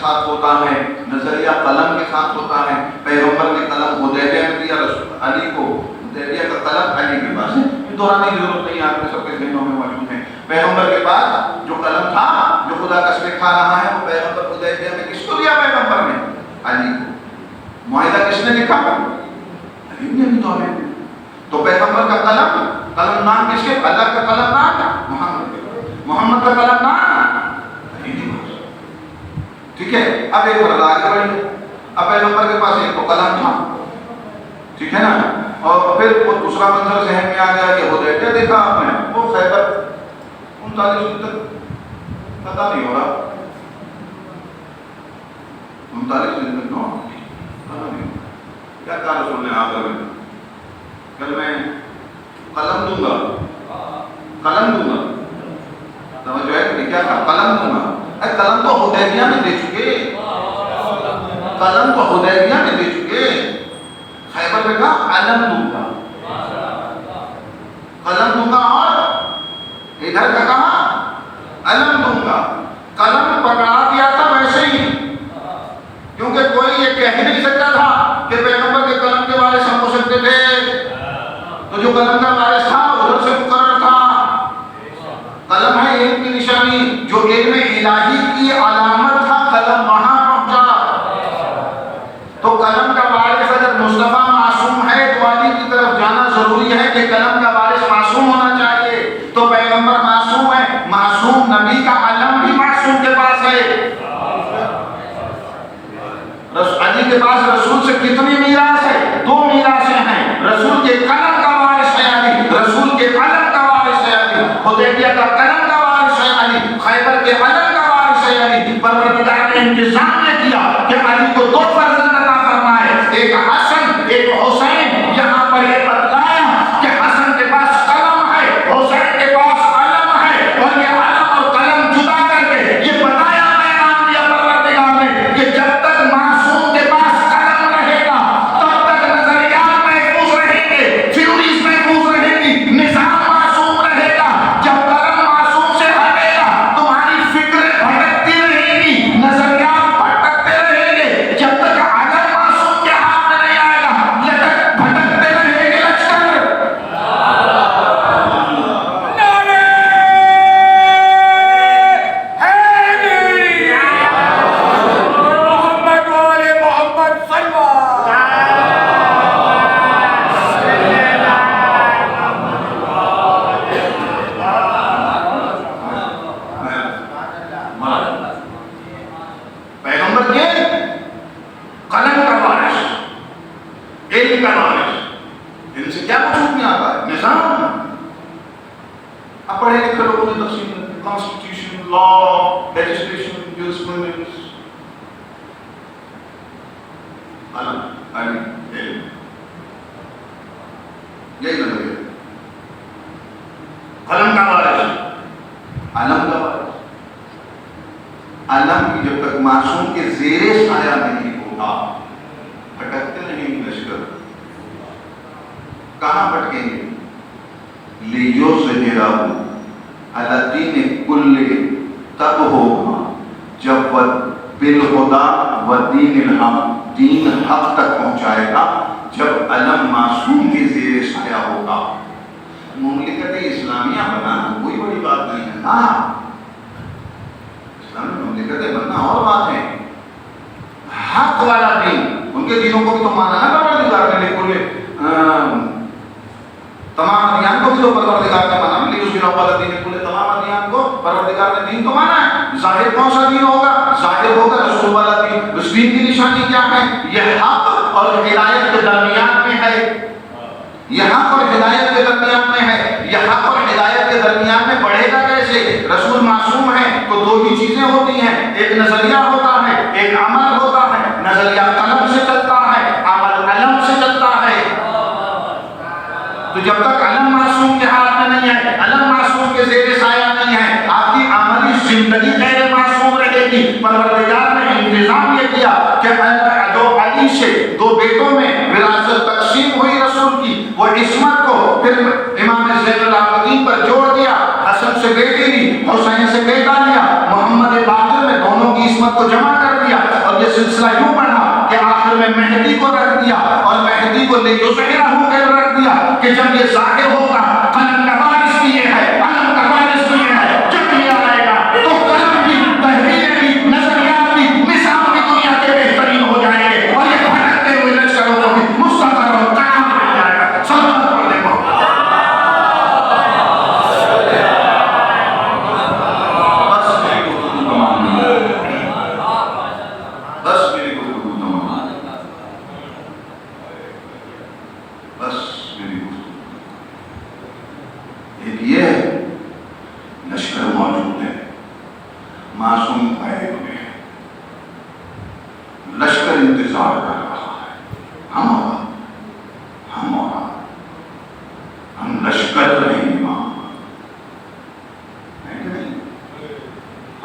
ساتھ ہوتا ہے، نظریہ قلم کے ساتھ ہوتا ہے. پیغمبر نے قلم حدیبیہ میں دیا علی کو، حدیبیہ کا قلم علی کے پاس ہے. دہرانے کی ضرورت نہیں، آپ کے سب کے ذہنوں میں موجود ہے. پیغمبر کے پاس جو قلم تھا جو خدا قسمیں کھا رہا ہے، وہ پیغمبر حدیبیہ میں کس کو دیا؟ پیغمبر نے علی کو. معاہدہ کس نے لکھا؟ علی نے بھی تو پیغمبر کا قلم نام کس کے؟ اللہ کا قلم نام محمد کا قلم نام. ٹھیک ہے. اب ایک بڑا آگے بڑھیں. اب پیغمبر کے پاس ایک تو قلم تھا، ٹھیک ہے نا، اور پھر وہ دوسرا منظر ذہن میں آ گیا کہ حدیبیہ دیکھا آپ نے، وہ خیبر 39 دن تک پتہ نہیں ہو رہا، 39 دن تک پتہ نہیں کیا کہا رسول نے آخر میں، کل میں قلم دوں گا، قلم دوں گا. سمجھ آئے کہ کیا کہا؟ قلم دوں گا. اے قلم تو حدیبیہ میں دے چکے، قلم تو حدیبیہ میں دے چکے. خیبر میں کہا علم دوں گا، قلم دوں گا، اور ادھر کا کہا علم دوں گا. قلم پکڑا دیا تھا ویسے ہی، کیونکہ کوئی یہ کہہ نہیں سکتا تھا کہ پیغمبر کے قلم کے وارث ہم ہو سکتے تھے. تو جو قلم کا وارث تھا ادھر سے مقرر تھا. قلم ہے علم کی نشانی، جو علم الہی کی علامت تھا قلم وہاں پہنچا. تو قلم کا وارث اگر مصطفیٰ معصوم ہے تو علی کی طرف جانا ضروری ہے کہ قلم کا وارث معصوم ہونا چاہیے. تو پیغمبر معصوم ہے، معصوم نبی کا علم بھی معصوم کے پاس ہے. علی کے پاس رسول سے کتنی میراث ہے؟ 2 میراثیں ہیں. رسول کے قلم کا وارث ہے علی، رسول کے علم کا وارث ہے علی. حدیبیہ کا قلم کا وارث ہے علی، خیبر کے علم کا وارث ہے علی. پروردگار نے انتظام یہ کیا کہ علی کو 2 فرزند عطا فرمائے، ایک حسن ایک حسین. یہاں پر یہ بتلایا کہ حسن کے پاس قلم ہے، حسین کے پاس علم ہے، اور یہ علم اور قلم جدا کر کے یہ بتایا پیغام دیا پروردگار نے کہ جب تک معصوم کے پاس قلم رہے گا تب تک نظریات محفوظ رہیں گے، تھیوریز محفوظ رہیں گی، نظام معصوم رہے گا. جب قلم معصوم سے ہٹے گا تمہاری فکریں بھٹکتی رہیں گی، نظریات بھٹکتے رہیں گے. جب تک علم معصوم کے ہاتھ میں نہیں آئے گا لٹک بھٹکتے رہیں گے لشکر. نعرہ حیدری محمد والے محمد صلی اللہ. پیغمبر کے قلم کا وارث، علم کا وارث. ان سے کیا وجود میں آتا ہے؟ نظام. اب پڑھے لکھے لوگوں نے تقسیم کانسٹیٹیوشن، لا، لیجسلیشن، جورسپروڈنس، قلم، علم، علم، یہی نظریہ. قلم کا وارث، علم کا وارث. علم کی جب تک معصوم کے زیر سایہ نہیں ہوگا بھٹکتے نہیں گے لشکر. کہاں بھٹکیں گے؟ لیظہرہ علی الدین کلہ، تب ہوگا جب وہ بالہدی ودین الحق، دین حق تک پہنچائے گا، جب علم معصوم کے زیر سایہ ہوگا. مملکت اسلامیہ بنانا کوئی بڑی بات نہیں ہے. ہاں، مملکتیں بننا اور بات ہے. حق والا دین، ان کے دینوں کو بھی تو مانا ہے پروردگار نے. تمام ادیان کو بھی تو پروردگار نے مانا. تمام ادیان کو پروردگار نے دین تو مانا ہے. ظاہر کون سا دین ہوگا؟ ظاہر ہوگا رسول والا دین. اس دین کی نشانی کیا ہے؟ یہ حق اور ہدایت کے درمیان میں ہے. یہ حق اور ہدایت کے درمیان میں ہے. یہ حق اور ہدایت کے درمیان میں بڑھے گا کیسے؟ رسول معصوم ہے تو 2 ہی چیزیں ہوتی ہیں، ایک نظریہ ہوتا ہے، ایک عمل ہوتا ہے. نظریہ قلم سے چلتا ہے، عمل علم سے چلتا ہے. تو جب تک علم معصوم کے ہاتھ میں نہیں ہے، علم معصوم کے زیر سایہ نہیں ہے، آپ کی عملی زندگی غیر معصوم رہے گی. پروردگار نے انتظام یہ کیا کہ جو علی سے 2 بیٹوں میں وراثت تقسیم ہوئی رسول کی، وہ عصمت کو پھر امام زین العابدین پر جوڑ دیا. حسن سے بیٹی لی، حسین سے بیٹا لیا، محمد باقر میں دونوں کی عصمت کو جمع کر دیا. اور یہ سلسلہ یوں بڑھا کہ آخر میں مہدی کو رکھ دیا اور مہدی کو لے یظہرہ کر رکھ دیا کہ جب یہ ظاہر ہوگا قلم کا وارث بھی یہ ہے، قلم کا وارث بھی یہ ہے، جب یہ آئے گا تو قلم کی تحریر بھی نظریات بھی نظام بھی دنیا کے بہترین ہو جائیں گے اور یہ بھٹکتے ہوئے لشکروں کو بھی مستقر اور قائم ہو جائے گا۔ صلوات پڑھنے کو معصوم آئے ہوئے ہیں، لشکر انتظار کر رہا ہے، ہم لشکر رہیں امام ہے کہ نہیں؟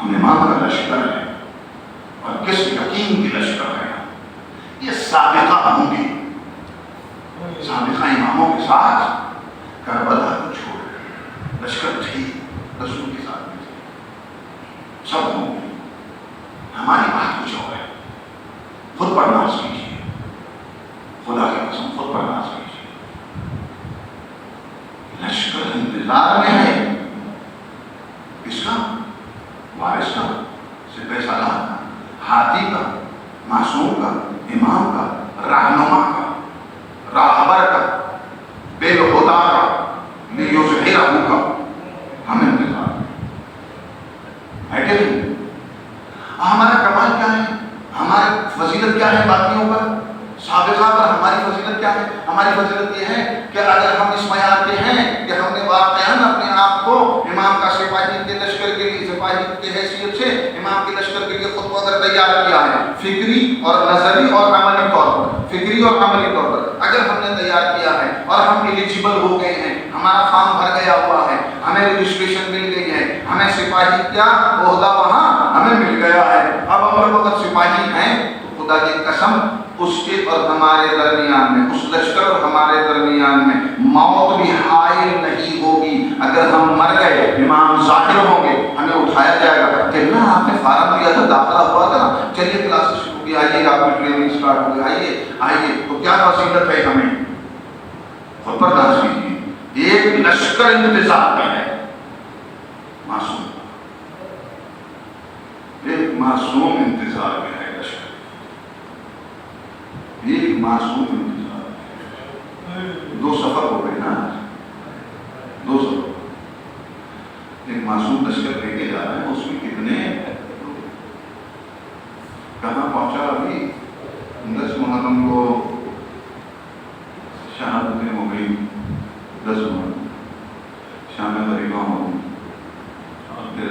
ہم امام کا لشکر ہے اور کس یقین کی لشکر ہے؟ یہ سابقہ ہوں گی، سابقہ اماموں کے ساتھ کربلا کو چھوڑ لشکر تھی رسول کے ساتھ بھی تھی، سب ہوں گے۔ ہماری بات کچھ اور ہے، خود پر ناز کیجیے، خدا کی قسم خود پر ناز کیجیے۔ لشکر انتظار میں ہے، کس کا؟ وارث کا، سپہ سالار کا، ہاتھی کا، معصوم کا، امام کا، رہنما کا، راہبر کا، بالہدیٰ کا، لیظہرہ کا۔ ہم انتظار ہے کہ نہیں؟ ہمارا کمال کیا ہے؟ ہماری فضیلت کیا ہے باقیوں پر؟ سابقہ پر ہماری فضیلت کیا ہے؟ ہماری فضیلت یہ ہے کہ اگر ہم اس معیار کے ہیں کہ ہم نے واقعاً اپنے آپ کو امام کا سپاہی کے لشکر کے لیے، سپاہی کی حیثیت سے امام کے لشکر کے لیے خود کو اگر تیار کیا ہے، فکری اور نظری اور عملی طور پر، فکری اور عملی طور پر اگر ہم نے تیار کیا ہے اور ہم ایلیجیبل ہو گئے ہیں، ہمارا فارم بھر گیا ہوا ہے، ہمیں رجسٹریشن مل گئی ہے، ہمیں سپاہی کیا عہدہ وہاں ہمیں مل گیا ہے، اب ہم لوگ اگر سپاہی ہیں تو خدا کی قسم اس کے اور ہمارے درمیان میں، اس لشکر اور ہمارے درمیان میں موت بھی حائل نہیں ہوگی۔ اگر ہم مر گئے، امام ظاہر ہوں گے، ہمیں اٹھایا جائے گا کہ نا آپ نے فارم دیا تھا، داخلہ ہوا تھا نا، چلیے کلاسز شروع کی، آئیے آپ کی ٹریننگ اسٹارٹ ہو گئی، آئیے تو کیا فضیلت ہے ہمیں؟ خود پر ناز کیجیے، ایک لشکر انتظار میں ہے، معصوم، ایک معصوم انتظار میں ہے لشکر، ایک معصوم انتظار میں۔ دو سفر ہو گئے نا، دو سفر، ایک معصوم لشکر لے کے جا رہے ہیں، اس میں کتنے کہاں پہنچا؟ ابھی 10 محرم کو شہادتیں ہو گئی، 10 محرم شام غریبہ ہو گئی، اور پھر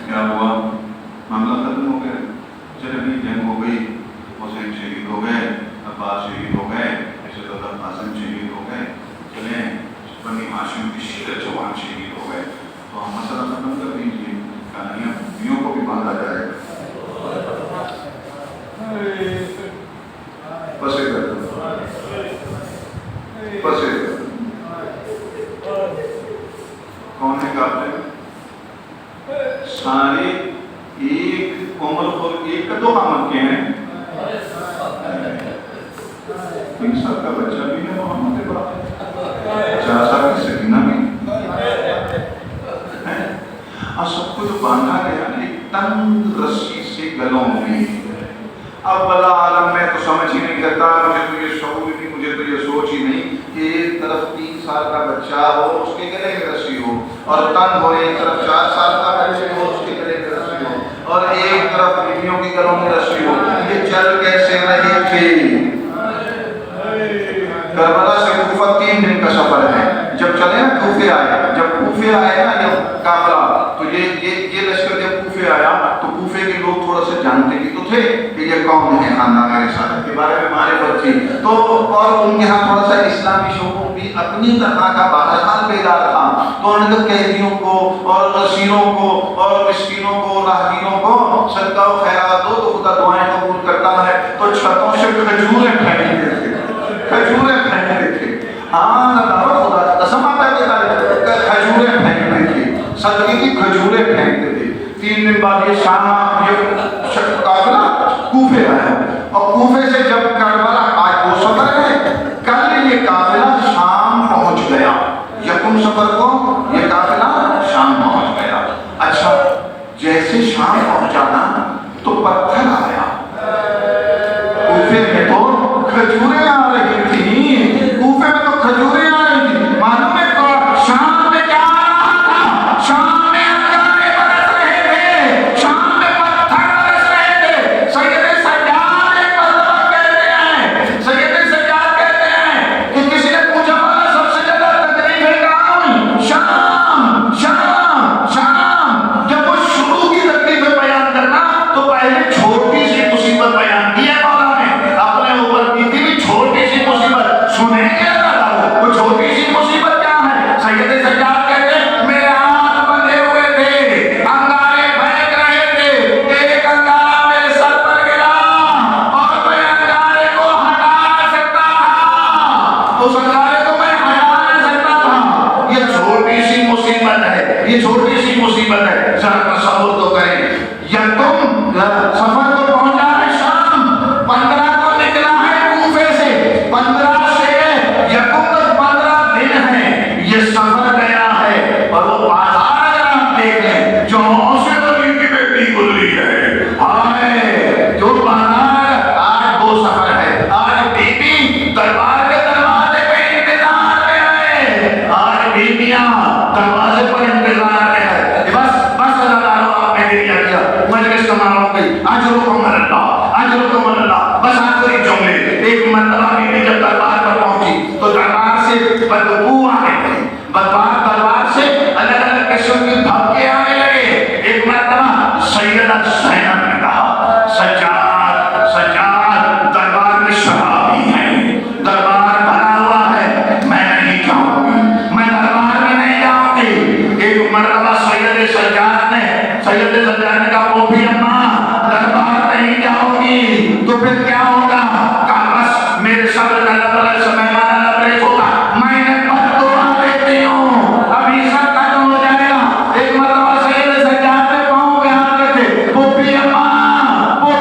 کیا ہوا؟ معاملہ ختم ہو گیا، چلے جنگ ہو گئی، حسین شہید ہو گئے، عباس شہید ہو گئے، اسی طرح قاسم شہید ہو گئے، چلیں بنی ہاشم کی شیرت جوان شہید ہو گئے، تو ہم مسئلہ ختم کر دیجیے، کہانیاں بیوں کو بھی باندھا جائے گا۔ پسے کون ہے کافر؟ سارے ایک عمر پر ایک کا 2 آمد کے ہیں، 20 سال کا بچہ بھی ہے محمد کے بعد، 4 سال کی سکینہ بھی، اور سب کو جو باندھا گیا نا ایک تنگ رسی سے گلوں میں۔ اب بلا عالم میں تو سمجھ ہی نہیں کرتا، مجھے تو یہ شعور ہی نہیں، مجھے تو یہ سوچ ہی نہیں کہ ایک طرف 3 سال کا بچہ ہو اس کے گلے میں رسی ہو، اور تنگ ہو ایک طرف 4 سال کا بچہ ہو اس کے گلے میں رسی ہو، اور ایک طرف بیویوں کے گلوں میں رسی ہو۔ یہ چل کیسے رہے تھے؟ کربلا سے کوفہ 3 دن کا سفر ہے، جب چلے نا کوفے آئے، جب کوفے آئے نا یہ قافلہ، تو یہ لشکر جب کوفے آیا تو کوفے کے لوگ تھوڑا سا جانتے بھی تو تھے کہ یہ کون ہے، خاندان رسالت کے بارے میں معرفت تھی، تو اور ان کے ہاں تھوڑا سا اسلامی شعور بھی اپنی طرح کا بہرحال بیدار تھا، تو انہوں نے قیدیوں کو اور اسیروں کو اور مسکینوں کو، راہگیروں کو صدقہ و خیرات دو تو خدا دعائیں قبول کرتا ہے، تو چھتوں سے کھجوریں پھینکتے تھے، کھجوریں پھینکتے تھے، ہاں اللہ خدا قسم آتا ہے کہ کھجوریں پھینکتے تھے، صدقے کی کھجوریں پھینکتے تھے۔ 3 دن بعد یہ شام یہ قافلہ کوفے آیا اور کوفے سے جب کربلا آج وہ سفر ہے، کل یہ قافلہ شام پہنچ گیا، یکم سفر کو یہ قافلہ شام پہنچ گیا۔ اچھا جیسے شام پہنچا نا تو پتھر آیا، کوفے میں تو کھجوریں آ رہی تھی، کوفے میں تو کھجوریں آ رہی تھی، معلوم ہے شام میں کیا آ رہا تھا؟ شام میں انگارے برس رہے تھے، شام میں پتھر برس رہے تھے۔ سید سجاد ایک مرتبہ کہتے ہیں، سید سجاد کہتے ہیں کہ کسی نے پوچھا بولا سب سے زیادہ تکلیفیں کہاں ہوئی؟ شام شام شام۔ جب وہ شروع کی تکلیفیں بیان کرنا تو پہلے چھوٹی سی مصیبت بیان کی ہے مولا نے اپنے اوپر کی تھی، چھوٹی سی مصیبت سنیں گے اللہ، وہ چھوٹی سی مصیبت کیا ہے؟ سید سجاد کہتے ہیں میرے ہاتھ بندھے ہوئے تھے، انگارے پھینک رہے تھے، ایک انگارہ میرے سر پر گرا اور میں انگارے کو ہٹا نہ سکتا تھا، اس انگارے کو میں ہٹا نہ سکتا تھا۔ یہ چھوٹی سی مصیبت ہے، یہ چھوٹی سی مصیبت ہے، ذرا تصور تو کریں۔ یا تم سفر کو پہنچا ہے شام، 15 کو نکلا ہے کوفے سے، 15 سے یکم تک 15 دن ہیں، یہ سفر گیا ہے۔ اور وہ بازار اگر آپ دیکھ لیں جو سے نبی کی بیٹی گزری ہے، ہائے جو بازار آج وہ سفر ہے، آج بی بی دربار کے دروازے پہ انتظار میں ہے، آج بیبیاں دروازے پر انتظار میں ہے۔ بس اللہ آپ نے دیا کیا، مجلس تمام ہو گئی، اجرکم اللہ اجرکم اللہ۔ بس آخری جملے، ایک مرتبہ بیوی جب دربار پر پہنچی تو دربار سے بدبو آنے لگی، دربار سے الگ الگ قسم کی بھبکے آنے لگے۔ ایک مرتبہ سیدہ زینب نے کہا سجاد سجاد دربار میں شرابی ہیں، دربار بھرا ہوا ہے، میں نہیں جاؤں گی، میں دربار میں نہیں جاؤں گی۔ ایک مرتبہ سید سجاد نے کہا وہ بھی اماں دربار نہیں جاؤ گی تو پھر کیا ہوگا؟ کہا بس میرے صبر کا لبریز مہمان لبریز ہوگا، میں نے بد دعا دیتی ہوں، ابھی سب ختم ہو جائے گا۔ ایک مرتبہ سید سجاد نے پاؤں پہ ہاتھ رکھے، وہ بھی اماں وہ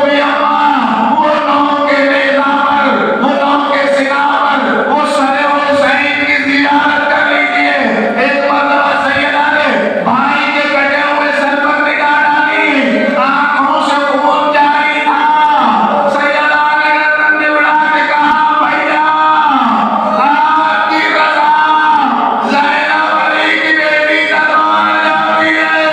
نو کے نیزہ پر، وہ نو کے سنا پر، وہ سر حسین کی زیارت کر لیجئے۔ ایک مرتبہ سیدہ نے بھائی کے کٹے ہوئے سر پر نگاہ ڈالی، آنکھوں سے خون جاری تھا، سیدہ نے گردن اڑا کے کہا بھیا آپ کی رضا زینب علی کی بیٹی دربار جاتی ہے۔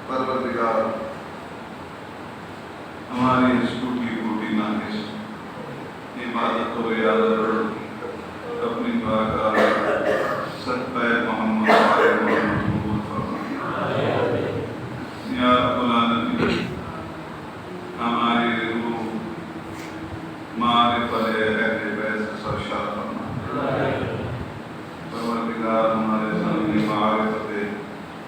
پروردگار ہماری اس ٹوٹی پھوٹی ناقص عبادت و عیادت اپنی بارگاہ صدقہ محمد قبول فرما۔ یا رب العالمین ہماری روح معرفت اہل بیت سے سرشار فرما۔ پروردگار ہمارے سامنے معرفت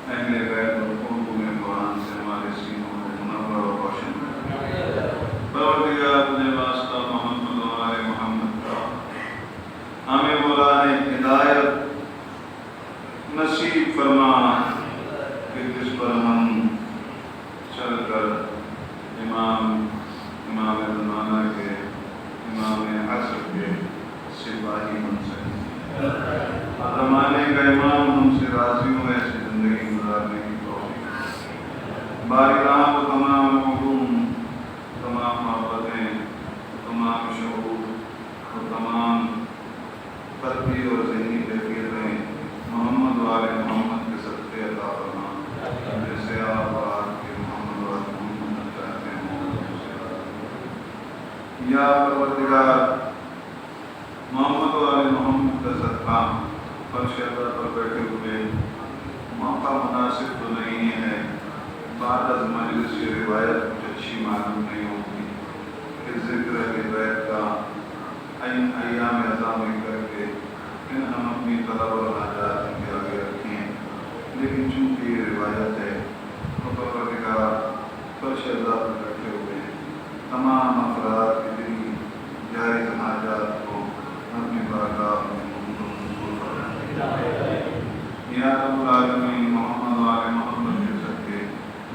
اہل بیت اور قرون قرآن سے ہمارے سینوں کو منور و روشن کر۔ پروردگار اپنے واسطہ محمد و آل محمد کا ہمیں مولا ہدایت نصیب فرما کہ جس پر ہم چل کر امام زمانہ کے، امام عصر کے سپاہی بن سکیں، زمانے کا امام ہم سے راضی ہو، ایسی زندگی گزارنے کی توفیق۔ بارگاہ و تمام علوم، تمام محبتیں، تمام شعور اور تمام قلبی اور ذہنی کیفیتیں محمد و آل محمد کے صدقے عطا فرما، جیسے آپ اور آپ کے محمد و آل محمد چاہتے ہیں۔ یا پروردگار محمد و آل محمد کا صدقہ فرش اللہ پر بیٹھے ہوئے موقع مناسب تو نہیں ہے، بعد از مجلس یہ روایت کچھ اچھی معلوم نہیں ہوتی کہ ذکر اہل بیت کا ایام عظام کر کے پھر ہم اپنی طلب اور حاجات کے آگے رکھیں۔ لیکن چونکہ یہ روایت ہے تو پروردگار فرش اللہ پر بیٹھے ہوئے تمام افراد کی دلی جائز حاجات کو اپنی بارگاہ میں قبول فرمائے۔ یا رب العالمین محمد و آل محمد کے صدقے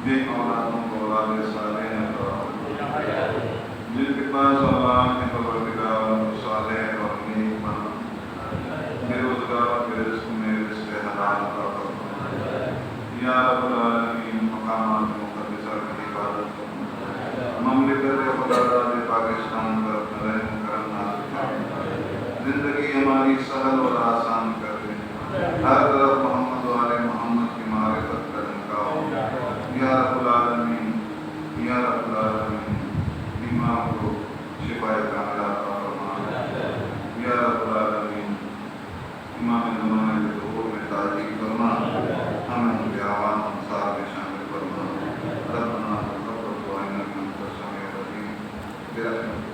بے اولادوں کو اولاد صالح عطا، جن کے پاس اولاد کے پروردگار ان کو صالح اور نیک بنا، بے روزگار کے رزق میں رزق حلال عطا فرما۔ یا رب العالمین مقامات مقدسہ کی حفاظت فرما، مملکت خداداد پاکستان پر اپنا رحم و کرم نازل فرما، زندگی ہماری سہل اور آسان کر دے، ہر طرف محمد و آل محمد کی معرفت کا نکاح۔ یا رب العالمین، یا رب العالمین بیمار کو شفا کاملہ عطا فرما۔ یا رب العالمین امام زمانہ کے ظہور میں تاجیل فرما، ہمیں ان کے عوام انصار میں شامل فرما۔ ربنا تقبل دعاءنا انت السمیع العلیم برحمتک